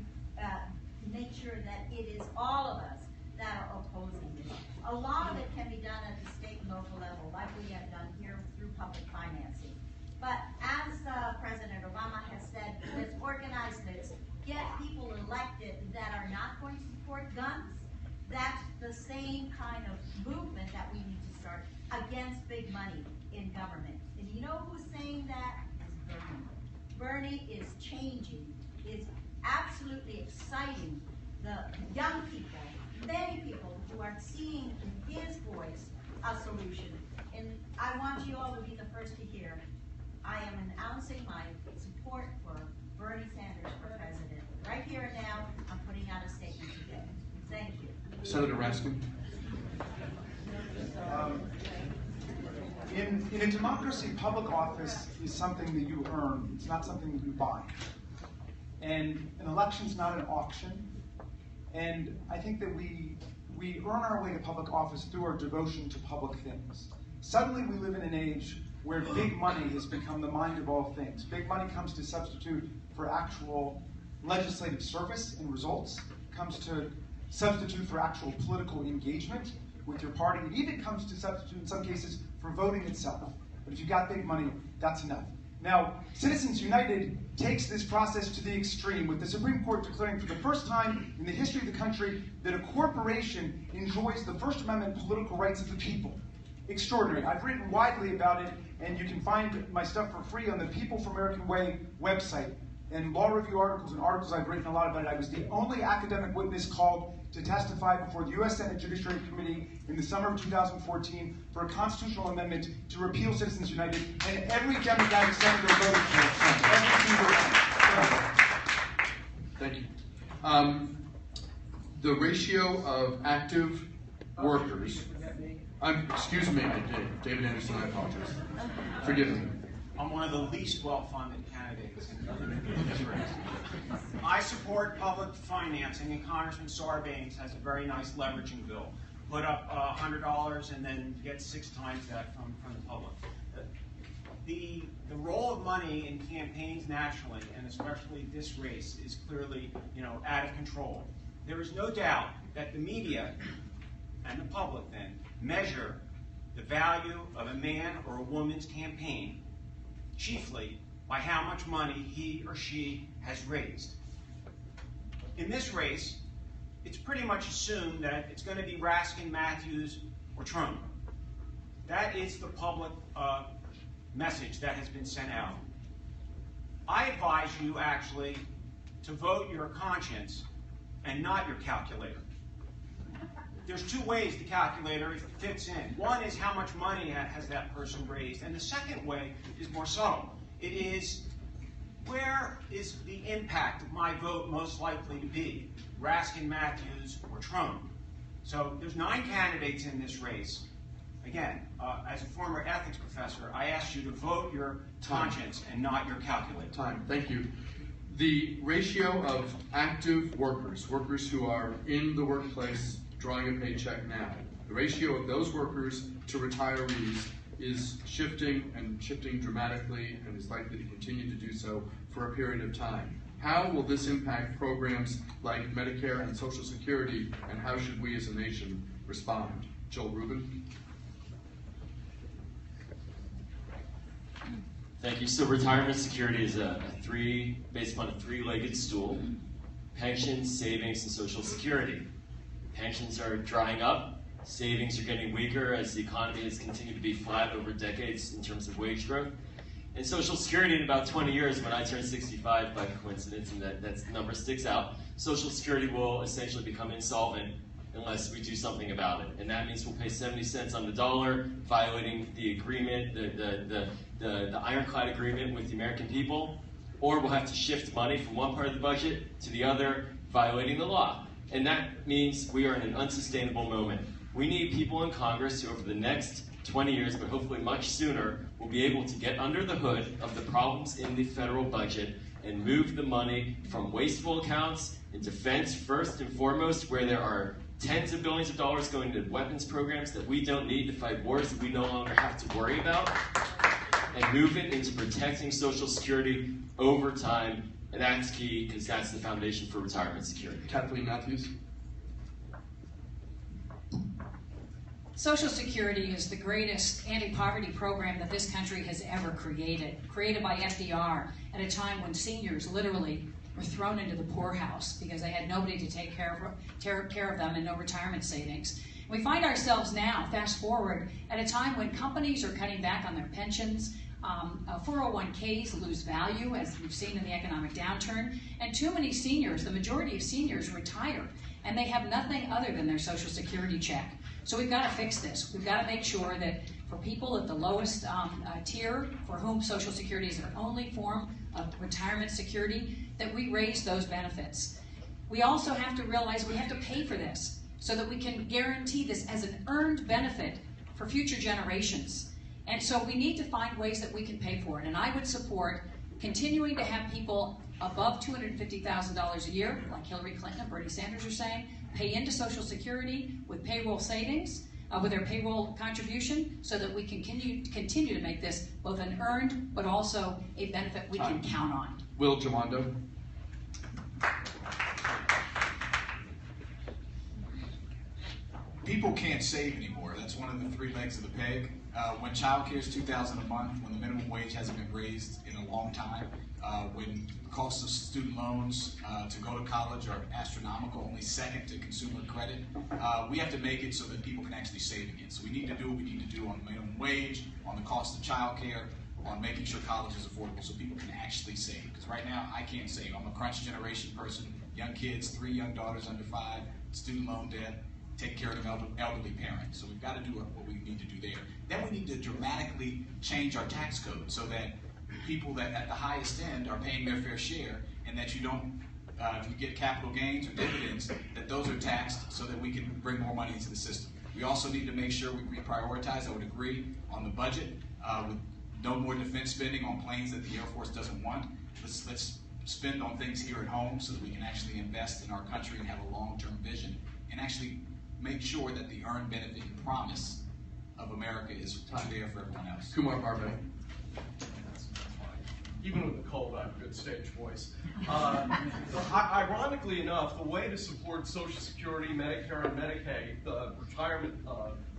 make sure that it is all of us that are opposing this. A lot of it can be done at the state and local level, like we have done here through public financing. But as President Obama has said, let's organize this, get people elected that are not going to support guns. That's the same kind of movement that we need to start against big money in government. And you know who's saying that? Is Bernie. Bernie is changing, is absolutely exciting the young people, many people who are seeing in his voice a solution. And I want you all to be the first to hear. I am announcing my support for Bernie Sanders for president. Right here and now, I'm putting out a statement today. Thank you. Senator Raskin. In a democracy, public office is something that you earn. It's not something that you buy. And an election's not an auction. And I think that we earn our way to public office through our devotion to public things. Suddenly we live in an age where big money has become the mind of all things. Big money comes to substitute for actual legislative service and results, comes to substitute for actual political engagement with your party. It even comes to substitute in some cases for voting itself. But if you've got big money, that's enough. Now, Citizens United takes this process to the extreme, with the Supreme Court declaring for the first time in the history of the country that a corporation enjoys the First Amendment political rights of the people. Extraordinary. I've written widely about it, and you can find my stuff for free on the People for American Way website. And law review articles and articles I've written a lot about it. I was the only academic witness called to testify before the U.S. Senate Judiciary Committee in the summer of 2014 for a constitutional amendment to repeal Citizens United, and every Democratic senator voted for it. Every single one. Thank you. The ratio of active workers. Excuse me, David Anderson, I apologize. Forgive me. I'm one of the least well-funded candidates in this race. I support public financing, and Congressman Sarbanes has a very nice leveraging bill. Put up $100 and then get 6 times that from the public. The role of money in campaigns nationally, and especially this race, is clearly out of control. There is no doubt that the media and the public then measure the value of a man or a woman's campaign chiefly by how much money he or she has raised. In this race, it's pretty much assumed that it's going to be Raskin, Matthews, or Trump. That is the public message that has been sent out. I advise you actually to vote your conscience and not your calculator. There's 2 ways the calculator fits in. One is how much money has that person raised, and the second way is more subtle. It is, where is the impact of my vote most likely to be? Raskin, Matthews, or Trump? So there's 9 candidates in this race. Again, as a former ethics professor, I ask you to vote your conscience and not your calculator. Thank you. The ratio of active workers, workers who are in the workplace drawing a paycheck now, the ratio of those workers to retirees is shifting dramatically and is likely to continue to do so for a period of time. How will this impact programs like Medicare and Social Security, and how should we as a nation respond? Joel Rubin. Thank you. So retirement security is based upon a 3-legged stool: pensions, savings, and Social Security. Pensions are drying up, savings are getting weaker as the economy has continued to be flat over decades in terms of wage growth. And Social Security, in about 20 years, when I turn 65 by coincidence, and that number sticks out, Social Security will essentially become insolvent unless we do something about it. And that means we'll pay 70 cents on the dollar, violating the agreement, the ironclad agreement with the American people, or we'll have to shift money from one part of the budget to the other, violating the law. And that means we are in an unsustainable moment. We need people in Congress who over the next 20 years, but hopefully much sooner, will be able to get under the hood of the problems in the federal budget and move the money from wasteful accounts in defense first and foremost, where there are tens of billions of dollars going to weapons programs that we don't need to fight wars that we no longer have to worry about, and move it into protecting Social Security over time. And that's key, because that's the foundation for retirement security. Kathleen Matthews. Social Security is the greatest anti-poverty program that this country has ever created by FDR at a time when seniors literally were thrown into the poorhouse because they had nobody to take care of them and no retirement savings. We find ourselves now, fast forward, at a time when companies are cutting back on their pensions, 401ks lose value, as we've seen in the economic downturn, and too many seniors, the majority of seniors, retire, and they have nothing other than their Social Security check. So we've got to fix this. We've got to make sure that for people at the lowest tier, for whom Social Security is their only form of retirement security, that we raise those benefits. We also have to realize we have to pay for this so that we can guarantee this as an earned benefit for future generations. And so we need to find ways that we can pay for it. And I would support continuing to have people above $250,000 a year, like Hillary Clinton and Bernie Sanders are saying, pay into Social Security with payroll savings, with their payroll contribution, so that we can continue to make this both an earned but also a benefit we can count on. Will Jamando. People can't save anymore. That's one of the three legs of the peg. When child care is $2,000 a month, when the minimum wage hasn't been raised in a long time, when the cost of student loans to go to college are astronomical, only second to consumer credit, we have to make it so that people can actually save again. So we need to do what we need to do on the minimum wage, on the cost of child care, on making sure college is affordable so people can actually save. Because right now, I can't save. I'm a crunch generation person, young kids, 3 young daughters under 5, student loan debt, take care of an elderly parent. So we've got to do what we need to do there. Then we need to dramatically change our tax code so that people that at the highest end are paying their fair share, and that you don't, if you get capital gains or dividends, that those are taxed so that we can bring more money into the system. We also need to make sure we reprioritize, I would agree, on the budget, with no more defense spending on planes that the Air Force doesn't want. Let's spend on things here at home so that we can actually invest in our country and have a long-term vision, and actually make sure that the earned benefit and promise of America is there for everyone else. Kumar Barbet. Even with the cold, I have a good stage voice. Ironically enough, the way to support Social Security, Medicare, and Medicaid, the retirement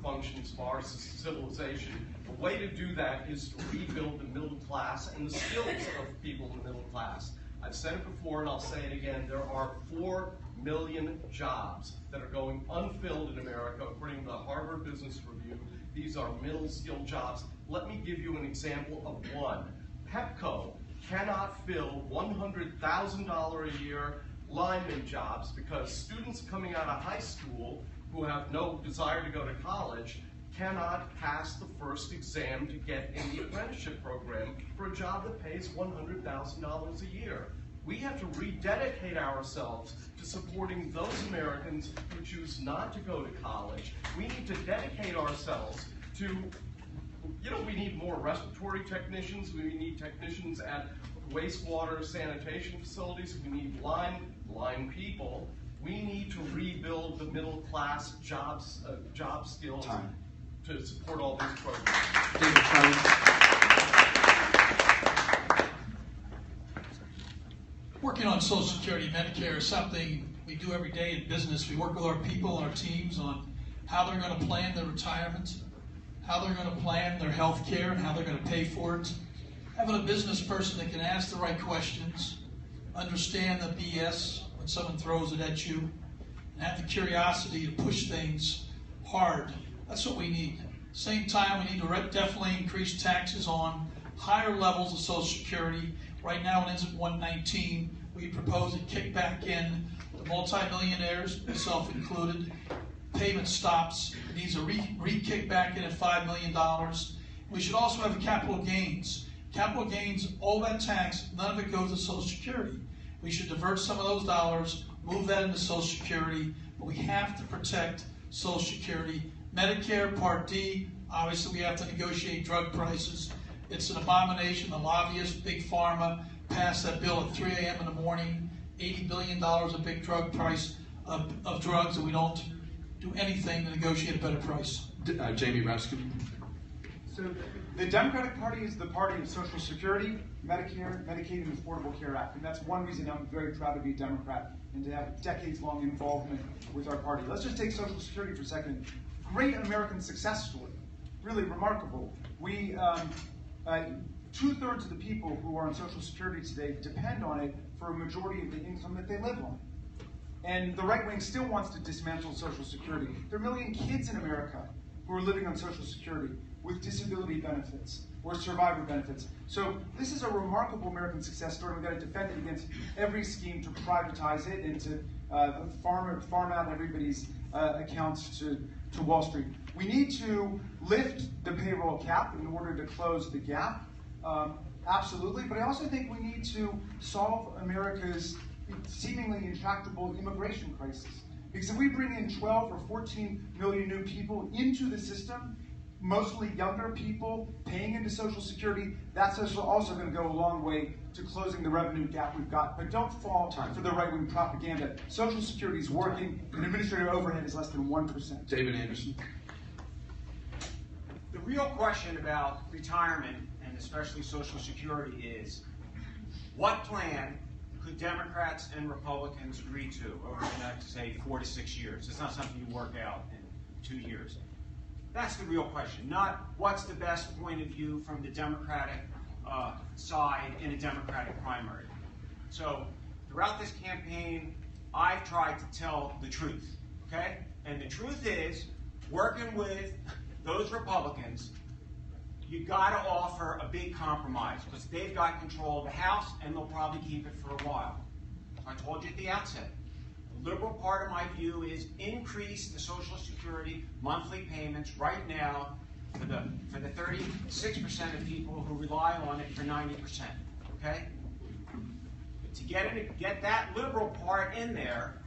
functions of our civilization, the way to do that is to rebuild the middle class and the skills of people in the middle class. I've said it before, and I'll say it again, there are 4 million jobs that are going unfilled in America, according to the Harvard Business Review. These are middle-skilled jobs. Let me give you an example of one. Pepco cannot fill $100,000 a year lineman jobs because students coming out of high school who have no desire to go to college cannot pass the first exam to get in the apprenticeship program for a job that pays $100,000 a year. We have to rededicate ourselves to supporting those Americans who choose not to go to college. We need to dedicate ourselves to, we need more respiratory technicians. We need technicians at wastewater sanitation facilities. We need blind people. We need to rebuild the middle class job skills to support all these programs. Working on Social Security and Medicare is something we do every day in business. We work with our people and our teams on how they're going to plan their retirement, how they're going to plan their health care, and how they're going to pay for it. Having a business person that can ask the right questions, understand the BS when someone throws it at you, and have the curiosity to push things hard. That's what we need. Same time, we need to definitely increase taxes on higher levels of Social Security. Right now it ends at $119. We propose a kickback in the multimillionaires, myself included. Payment stops. It needs a re-kick back in at $5 million. We should also have capital gains. Capital gains, all that tax, none of it goes to Social Security. We should divert some of those dollars, move that into Social Security, but we have to protect Social Security. Medicare, Part D, obviously we have to negotiate drug prices. It's an abomination. The lobbyists, Big Pharma, passed that bill at 3 a.m. in the morning, $80 billion a big drug price of drugs, and we don't do anything to negotiate a better price. Jamie Raskin. So the Democratic Party is the party of Social Security, Medicare, Medicaid, and Affordable Care Act. And that's one reason I'm very proud to be a Democrat and to have decades-long involvement with our party. Let's just take Social Security for a second. Great American success story. Really remarkable. We, 2/3 of the people who are on Social Security today depend on it for a majority of the income that they live on. And the right wing still wants to dismantle Social Security. There are a million kids in America who are living on Social Security with disability benefits or survivor benefits. So this is a remarkable American success story. We've got to defend it against every scheme to privatize it and to farm out everybody's accounts to Wall Street. We need to lift the payroll cap in order to close the gap. Absolutely, but I also think we need to solve America's seemingly intractable immigration crisis. Because if we bring in 12 or 14 million new people into the system, mostly younger people paying into Social Security, that's also going to go a long way to closing the revenue gap we've got. But don't fall for the right-wing propaganda. Social Security is working, and administrative overhead is less than 1%. David Anderson. The real question about retirement, and especially Social Security, is what plan could Democrats and Republicans agree to over the next, say, 4 to 6 years? It's not something you work out in 2 years. That's the real question, not what's the best point of view from the Democratic side in a Democratic primary. So throughout this campaign, I've tried to tell the truth, okay? And the truth is, working with those Republicans, you got to offer a big compromise because they've got control of the House and they'll probably keep it for a while. I told you at the outset, the liberal part of my view is increase the Social Security monthly payments right now for the 36% of people who rely on it for 90%. Okay? To get that liberal part in there,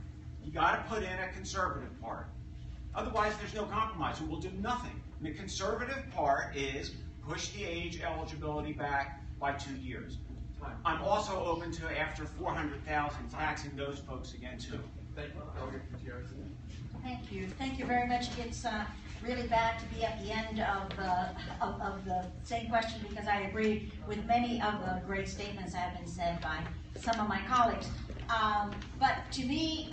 you got to put in a conservative part. Otherwise, there's no compromise. It will do nothing. And the conservative part is push the age eligibility back by 2 years. I'm also open to, after 400,000, taxing those folks again too. Thank you. Thank you very much. It's really bad to be at the end of the same question because I agree with many of the great statements that have been said by some of my colleagues. But to me,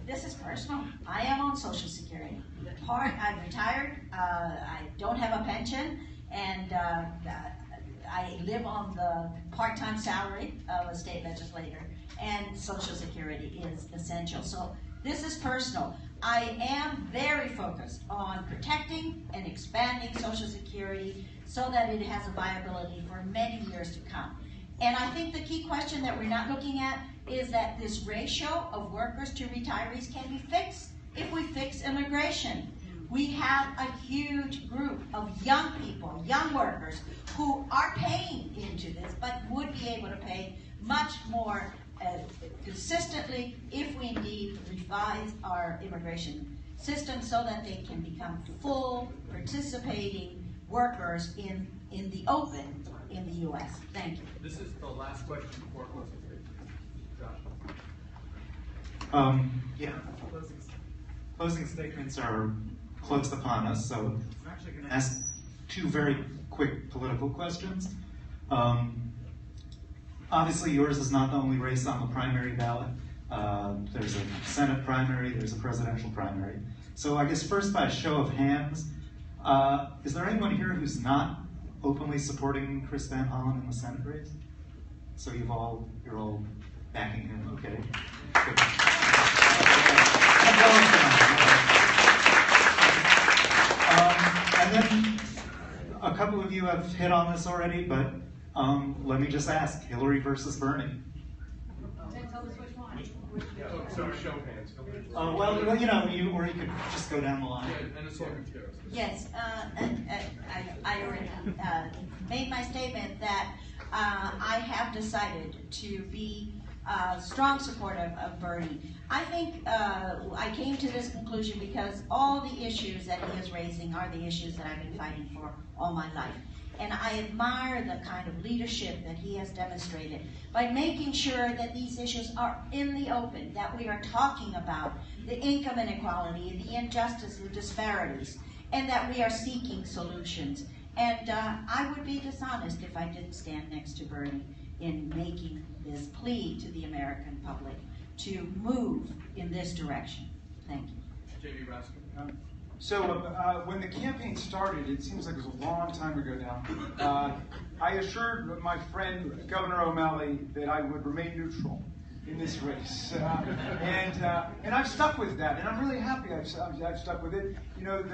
this is personal. I am on Social Security. I'm retired. I don't have a pension, and I live on the part-time salary of a state legislator, and Social Security is essential. So this is personal. I am very focused on protecting and expanding Social Security so that it has a viability for many years to come. And I think the key question that we're not looking at is that this ratio of workers to retirees can be fixed if we fix immigration. We have a huge group of young people, young workers, who are paying into this, but would be able to pay much more consistently if we indeed revise our immigration system so that they can become full, participating workers in the open in the U.S. Thank you. This is the last question before closing. Yeah. Closing statements are close upon us, so I'm actually going to ask 2 very quick political questions. Obviously, yours is not the only race on the primary ballot. There's a Senate primary, there's a presidential primary. So I guess first, by a show of hands, is there anyone here who's not openly supporting Chris Van Hollen in the Senate race? So you're all backing him, okay. Good. And then a couple of you have hit on this already, but let me just ask, Hillary versus Bernie? So show hands. Well, or you could just go down the line. Yes, I already made my statement that I have decided to be a strong supporter of Bernie. I think I came to this conclusion because all the issues that he is raising are the issues that I've been fighting for all my life. And I admire the kind of leadership that he has demonstrated by making sure that these issues are in the open, that we are talking about the income inequality, the injustice, the disparities, and that we are seeking solutions. And I would be dishonest if I didn't stand next to Bernie in making this plea to the American public to move in this direction. Thank you. Jamie Raskin. So when the campaign started, it seems like it was a long time ago now, I assured my friend Governor O'Malley that I would remain neutral in this race. And I've stuck with that, and I'm really happy I've stuck with it. You know,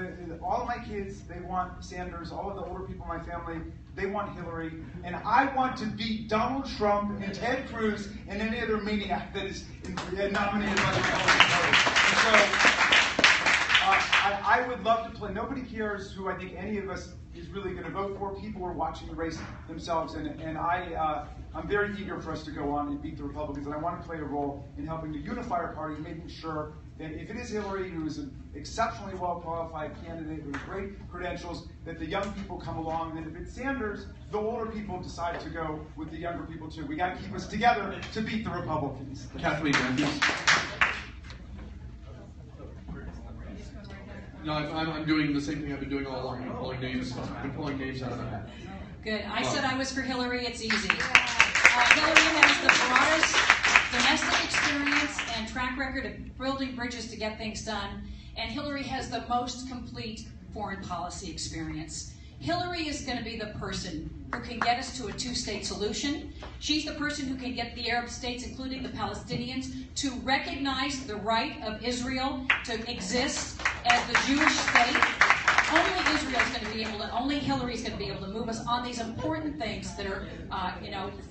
all of my kids, they want Sanders. All of the older people in my family, they want Hillary. And I want to beat Donald Trump and Ted Cruz and any other maniac that is nominated by the Republican Party. And so I would love to play. Nobody cares who I think any of us is really going to vote for. People are watching the race themselves, and I'm very eager for us to go on and beat the Republicans, and I want to play a role in helping to unify our party, making sure that if it is Hillary, who is an exceptionally well-qualified candidate with great credentials, that the young people come along, and if it's Sanders, the older people decide to go with the younger people too. We got to keep us together to beat the Republicans. Kathleen Matthews. No, I'm doing the same thing I've been doing all along. I'm pulling names. I've been pulling names out of the hat. Good. I said I was for Hillary. It's easy. Hillary has the broadest domestic experience and track record of building bridges to get things done, and Hillary has the most complete foreign policy experience. Hillary is going to be the person who can get us to a two-state solution. She's the person who can get the Arab states, including the Palestinians, to recognize the right of Israel to exist as the Jewish state. Only Israel's going to be able to, only Hillary's going to be able to move us on these important things that are,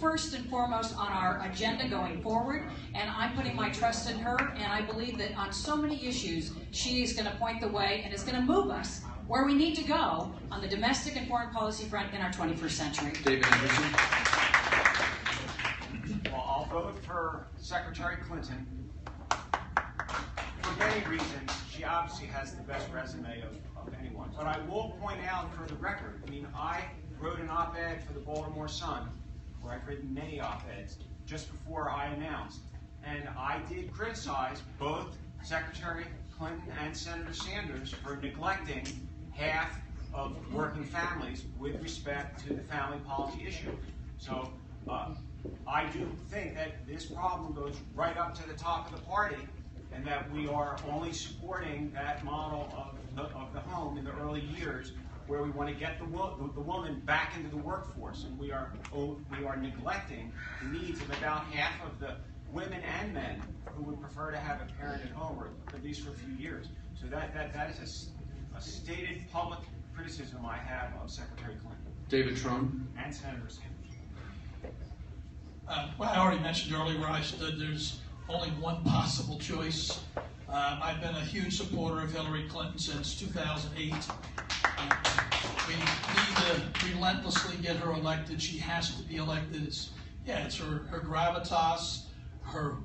first and foremost on our agenda going forward. And I'm putting my trust in her, and I believe that on so many issues, she is going to point the way and is going to move us where we need to go on the domestic and foreign policy front in our 21st century. David Anderson. Well, I'll vote for Secretary Clinton. For many reasons, she obviously has the best resume of anyone. But I will point out for the record, I wrote an op-ed for the Baltimore Sun, where I've written many op-eds, just before I announced. And I did criticize both Secretary Clinton and Senator Sanders for neglecting half of working families with respect to the family policy issue. So I do think that this problem goes right up to the top of the party, and that we are only supporting that model of the home in the early years, where we want to get the woman back into the workforce, and we are neglecting the needs of about half of the women and men who would prefer to have a parent at home, or at least for a few years. So that is a stated public criticism I have of Secretary Clinton. David Trone. And Senator Sanders. Well, I already mentioned earlier where I stood. There's only one possible choice. I've been a huge supporter of Hillary Clinton since 2008. We need to relentlessly get her elected. She has to be elected. It's her gravitas, her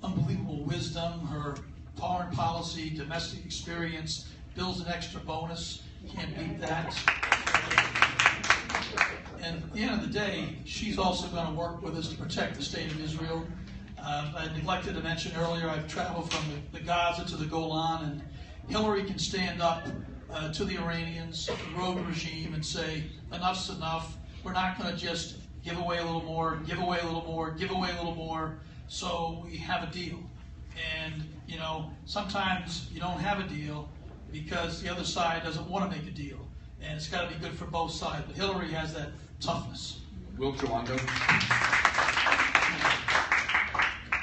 unbelievable wisdom, her foreign policy, domestic experience, builds an extra bonus. Can't beat that. And at the end of the day, she's also going to work with us to protect the state of Israel. I neglected to mention earlier, I've traveled from the Gaza to the Golan, and Hillary can stand up to the Iranians, the rogue regime, and say, enough's enough. We're not going to just give away a little more, give away a little more, give away a little more, so we have a deal. And, sometimes you don't have a deal because the other side doesn't want to make a deal. And it's got to be good for both sides. But Hillary has that toughness. Will Chawando.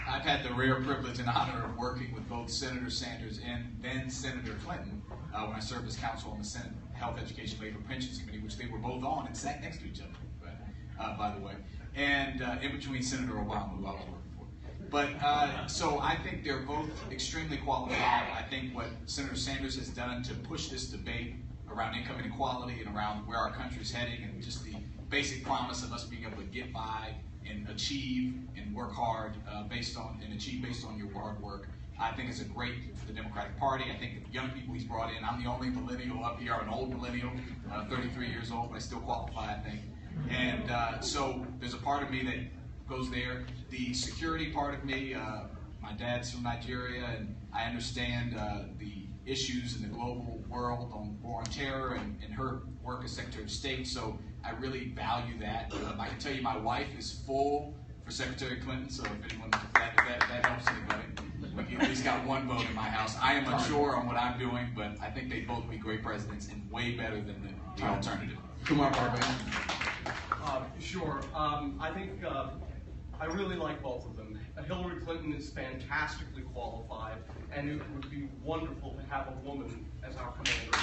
I've had the rare privilege and honor of working with both Senator Sanders and then Senator Clinton when I served as counsel on the Senate Health, Education, Labor, and Pensions Committee, which they were both on and sat next to each other, by the way, and in between Senator Obama, who I was working for. But so I think they're both extremely qualified. I think what Senator Sanders has done to push this debate around income inequality and around where our country's heading, and just the basic promise of us being able to get by and achieve and work hard achieve based on your hard work, I think is a great for the Democratic Party. I think the young people he's brought in, I'm the only millennial up here. I'm an old millennial, 33 years old, but I still qualify, I think. And so there's a part of me that goes there. The security part of me, my dad's from Nigeria, and I understand the issues in the global world on war on terror and her work as Secretary of State, so I really value that. I can tell you my wife is full for Secretary Clinton, so if anyone, that helps anybody. We at least got one vote in my house. I am unsure on what I'm doing, but I think they'd both be great presidents and way better than the alternative. Kumar Parvez. Sure. I think I really like both of them. Hillary Clinton is fantastically qualified, and it would be wonderful to have a woman as our commander.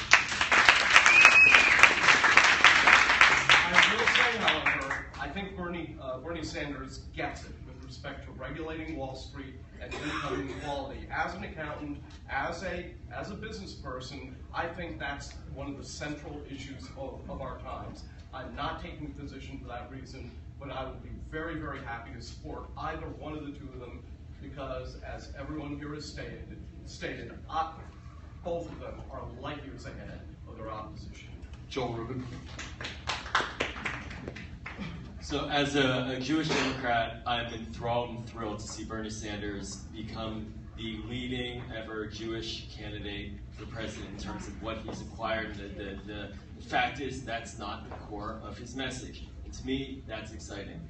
I will say, however, I think Bernie Sanders gets it with respect to regulating Wall Street and income inequality. As an accountant, as a business person, I think that's one of the central issues of our times. I'm not taking a position for that reason, but I would be very, very happy to support either one of the two of them, because as everyone here has stated, both of them are light years ahead of their opposition. Joel Rubin. So as a Jewish Democrat, I've been enthralled and thrilled to see Bernie Sanders become the leading ever Jewish candidate for president in terms of what he's acquired. The fact is that's not the core of his message. And to me, that's exciting.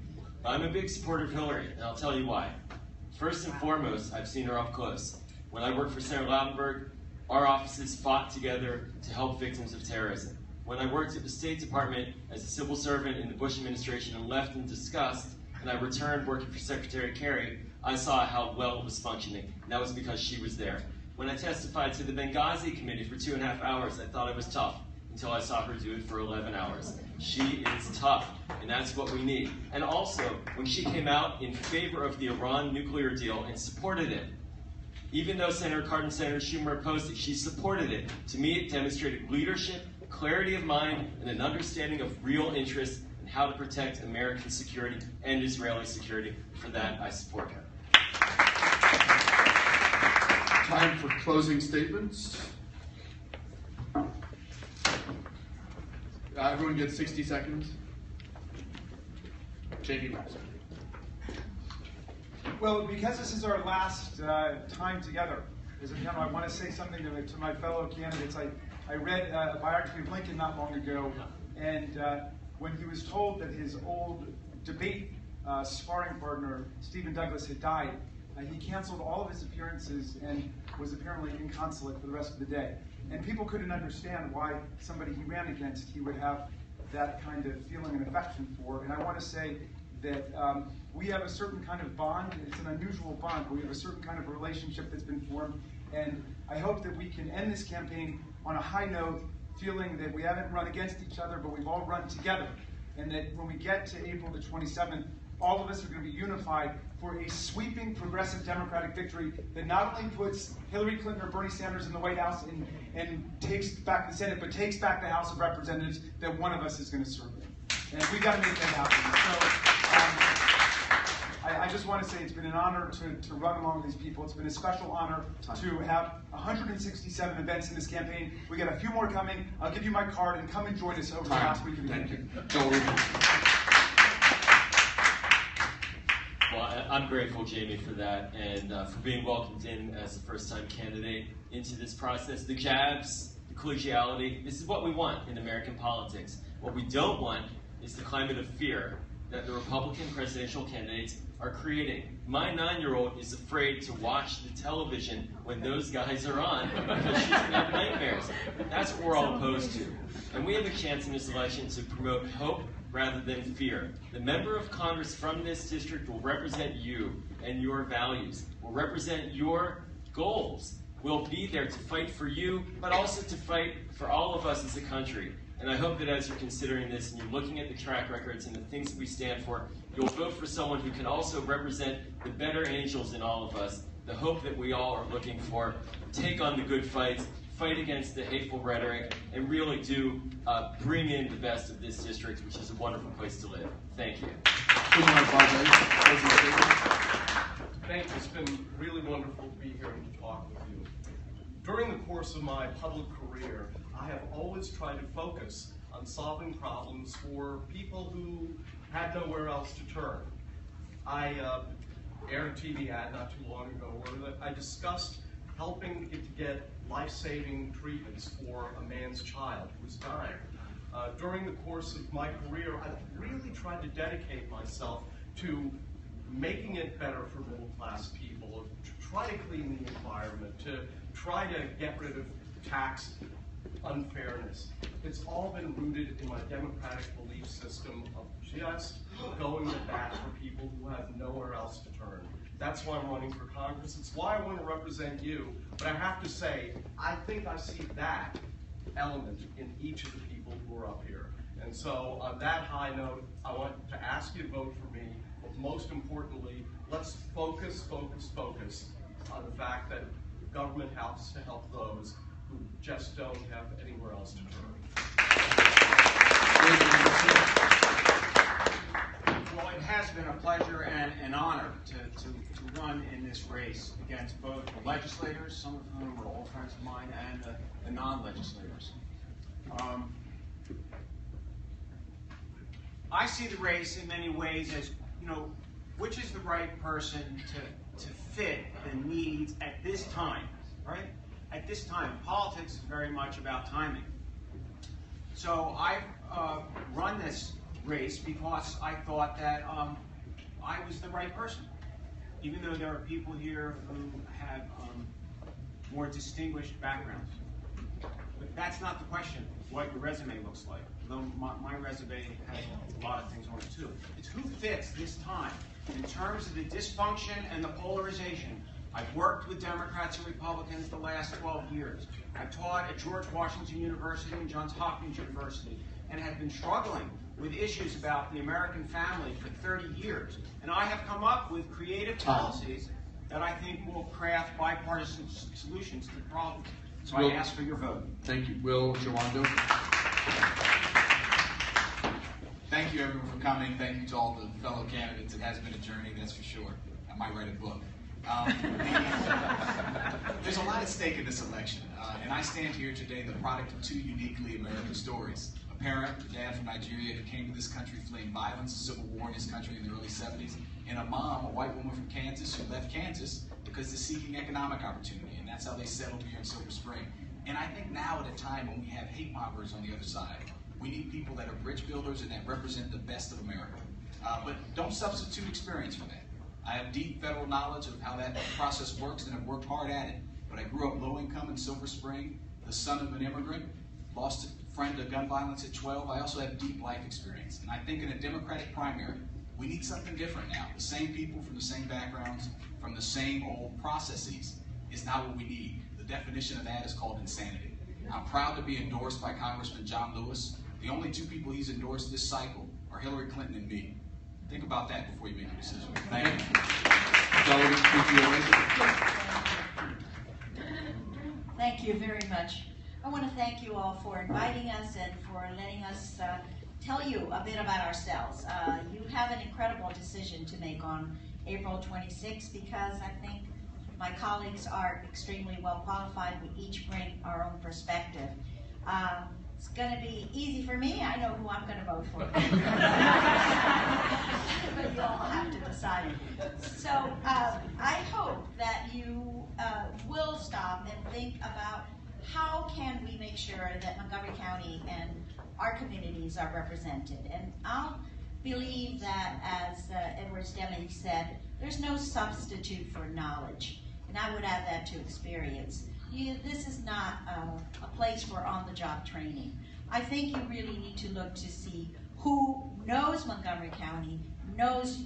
I'm a big supporter of Hillary, and I'll tell you why. First and foremost, I've seen her up close. When I worked for Senator Lautenberg, our offices fought together to help victims of terrorism. When I worked at the State Department as a civil servant in the Bush administration and left in disgust, and I returned working for Secretary Kerry, I saw how well it was functioning, and that was because she was there. When I testified to the Benghazi committee for 2.5 hours, I thought it was tough, until I saw her do it for 11 hours. She is tough, and that's what we need. And also, when she came out in favor of the Iran nuclear deal and supported it, even though Senator Cardin and Senator Schumer opposed it, she supported it. To me, it demonstrated leadership, clarity of mind, and an understanding of real interest in how to protect American security and Israeli security. For that, I support her. Time for closing statements. Everyone gets 60 seconds. J.D. Maxson. Well, because this is our last time together as a panel, I want to say something to my fellow candidates. I read a biography of Lincoln not long ago, and when he was told that his old debate sparring partner, Stephen Douglas, had died, he canceled all of his appearances and was apparently inconsolate for the rest of the day. And people couldn't understand why somebody he ran against he would have that kind of feeling and affection for. And I want to say that we have a certain kind of bond. It's an unusual bond, but we have a certain kind of relationship that's been formed. And I hope that we can end this campaign on a high note, feeling that we haven't run against each other, but we've all run together. And that when we get to April the 27th, all of us are going to be unified for a sweeping progressive Democratic victory that not only puts Hillary Clinton or Bernie Sanders in the White House and takes back the Senate, but takes back the House of Representatives that one of us is going to serve in. And we've got to make that happen. So I just want to say it's been an honor to run along with these people. It's been a special honor to have 167 events in this campaign. We got a few more coming. I'll give you my card and come and join us over the last week of the campaign. Joel Rubin. Well, I'm grateful, Jamie, for that, and for being welcomed in as a first-time candidate into this process. The jabs, the collegiality, this is what we want in American politics. What we don't want is the climate of fear that the Republican presidential candidates are creating. My 9-year-old is afraid to watch the television when those guys are on because she's going to have nightmares. That's what we're all opposed to. And we have a chance in this election to promote hope rather than fear. The member of Congress from this district will represent you and your values, will represent your goals. We'll be there to fight for you, but also to fight for all of us as a country. And I hope that as you're considering this and you're looking at the track records and the things that we stand for, you'll vote for someone who can also represent the better angels in all of us, the hope that we all are looking for, take on the good fights, fight against the hateful rhetoric, and really do bring in the best of this district, which is a wonderful place to live. Thank you. Good morning, Father. Thank you. It's been really wonderful to be here and to talk with you. During the course of my public career, I have always tried to focus on solving problems for people who had nowhere else to turn. I aired a TV ad not too long ago where I discussed helping to get life-saving treatments for a man's child who was dying. During the course of my career, I've really tried to dedicate myself to making it better for middle-class people, to try to clean the environment, to try to get rid of tax unfairness. It's all been rooted in my democratic belief system of just going to bat for people who have nowhere else to turn. That's why I'm running for Congress. It's why I want to represent you. But I have to say, I think I see that element in each of the people who are up here. And so on that high note, I want to ask you to vote for me. But most importantly, let's focus on the fact that government has to help those who just don't have anywhere else to turn. Well, it has been a pleasure and an honor to run in this race against both the legislators, some of whom are old friends of mine, and the non-legislators. I see the race in many ways as, which is the right person to fit the needs at this time, right? At this time, politics is very much about timing. So I've run this race because I thought that I was the right person, even though there are people here who have more distinguished backgrounds. But that's not the question, what your resume looks like, though my resume has a lot of things on it too. It's who fits this time. In terms of the dysfunction and the polarization, I've worked with Democrats and Republicans the last 12 years. I've taught at George Washington University and Johns Hopkins University and have been struggling with issues about the American family for 30 years. And I have come up with creative policies that I think will craft bipartisan solutions to the problems. So I ask for your vote. Thank you. Will Jawando. Thank you, everyone, for coming. Thank you to all the fellow candidates. It has been a journey, that's for sure. I might write a book. There's a lot at stake in this election, and I stand here today the product of two uniquely American stories. A parent, a dad from Nigeria who came to this country fleeing violence, civil war in his country in the early 70s, and a mom, a white woman from Kansas who left Kansas because they're seeking economic opportunity, and that's how they settled here in Silver Spring. And I think now at a time when we have hate mongers on the other side, we need people that are bridge builders and that represent the best of America. But don't substitute experience for that. I have deep federal knowledge of how that process works and have worked hard at it. But I grew up low income in Silver Spring, the son of an immigrant, lost a friend to gun violence at 12. I also have deep life experience. And I think in a Democratic primary, we need something different now. The same people from the same backgrounds, from the same old processes is not what we need. The definition of that is called insanity. I'm proud to be endorsed by Congressman John Lewis. The only two people he's endorsed this cycle are Hillary Clinton and me. Think about that before you make a decision. Thank you. Thank you very much. I want to thank you all for inviting us and for letting us tell you a bit about ourselves. You have an incredible decision to make on April 26th because I think my colleagues are extremely well qualified. We each bring our own perspective. It's going to be easy for me. I know who I'm going to vote for. But you all have to decide. So I hope that you will stop and think about how can we make sure that Montgomery County and our communities are represented. And I'll believe that, as Edward Stemming said, there's no substitute for knowledge. And I would add that to experience. This is not a place for on-the-job training. I think you really need to look to see who knows Montgomery County, knows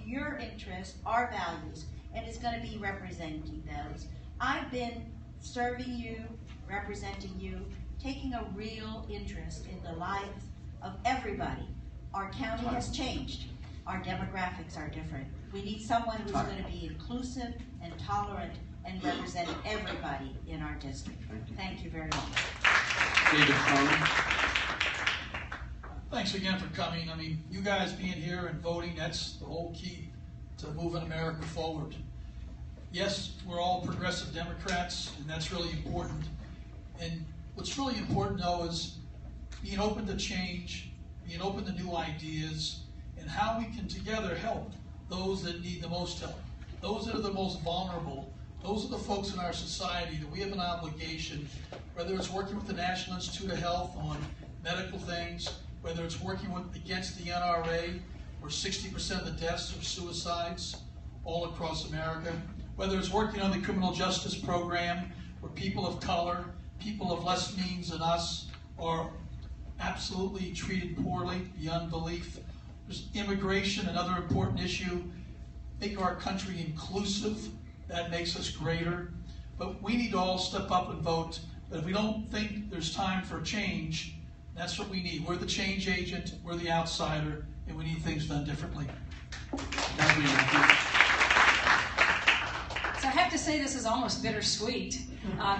your interests, our values, and is going to be representing those. I've been serving you, representing you, taking a real interest in the lives of everybody. Our county has changed. Our demographics are different. We need someone who's going to be inclusive and tolerant and representing everybody in our district. Thank you very much. David Cronin. Thanks again for coming. I mean, you guys being here and voting, that's the whole key to moving America forward. Yes, we're all progressive Democrats, and that's really important. And what's really important, though, is being open to change, being open to new ideas, and how we can together help those that need the most help, those that are the most vulnerable. Those are the folks in our society that we have an obligation, whether it's working with the National Institute of Health on medical things, whether it's working against the NRA, where 60% of the deaths are suicides all across America, whether it's working on the criminal justice program, where people of color, people of less means than us are absolutely treated poorly beyond belief. There's immigration, another important issue. Make our country inclusive. That makes us greater. But we need to all step up and vote. But if we don't think there's time for change, that's what we need. We're the change agent, we're the outsider, and we need things done differently. Thank you, Matthew. So I have to say this is almost bittersweet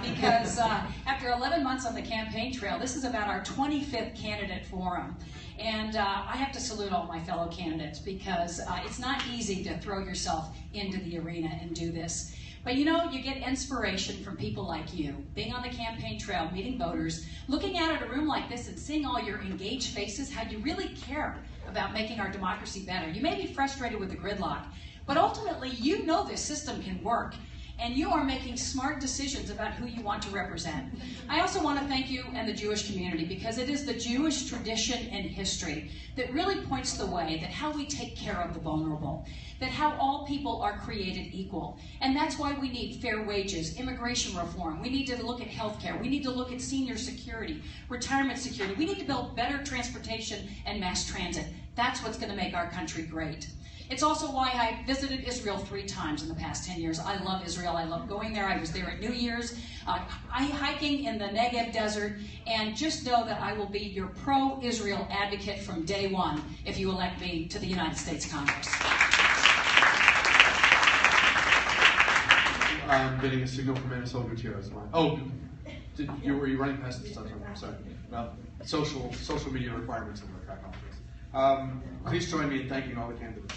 because after 11 months on the campaign trail, this is about our 25th candidate forum. And I have to salute all my fellow candidates because it's not easy to throw yourself into the arena and do this. But you know, you get inspiration from people like you, being on the campaign trail, meeting voters, looking out at a room like this and seeing all your engaged faces, how you really care about making our democracy better. You may be frustrated with the gridlock, but ultimately you know this system can work. And you are making smart decisions about who you want to represent. I also want to thank you and the Jewish community because it is the Jewish tradition and history that really points the way that how we take care of the vulnerable, that how all people are created equal. And that's why we need fair wages, immigration reform. We need to look at healthcare. We need to look at senior security, retirement security. We need to build better transportation and mass transit. That's what's going to make our country great. It's also why I visited Israel 3 times in the past 10 years. I love Israel. I love going there. I was there at New Year's, hiking in the Negev desert, and just know that I will be your pro-Israel advocate from day one if you elect me to the United States Congress. I'm getting a signal from Anasol Gutierrez. Oh, were you running past this stuff? I'm sorry. Well, social media requirements of the crack office. Please join me in thanking all the candidates.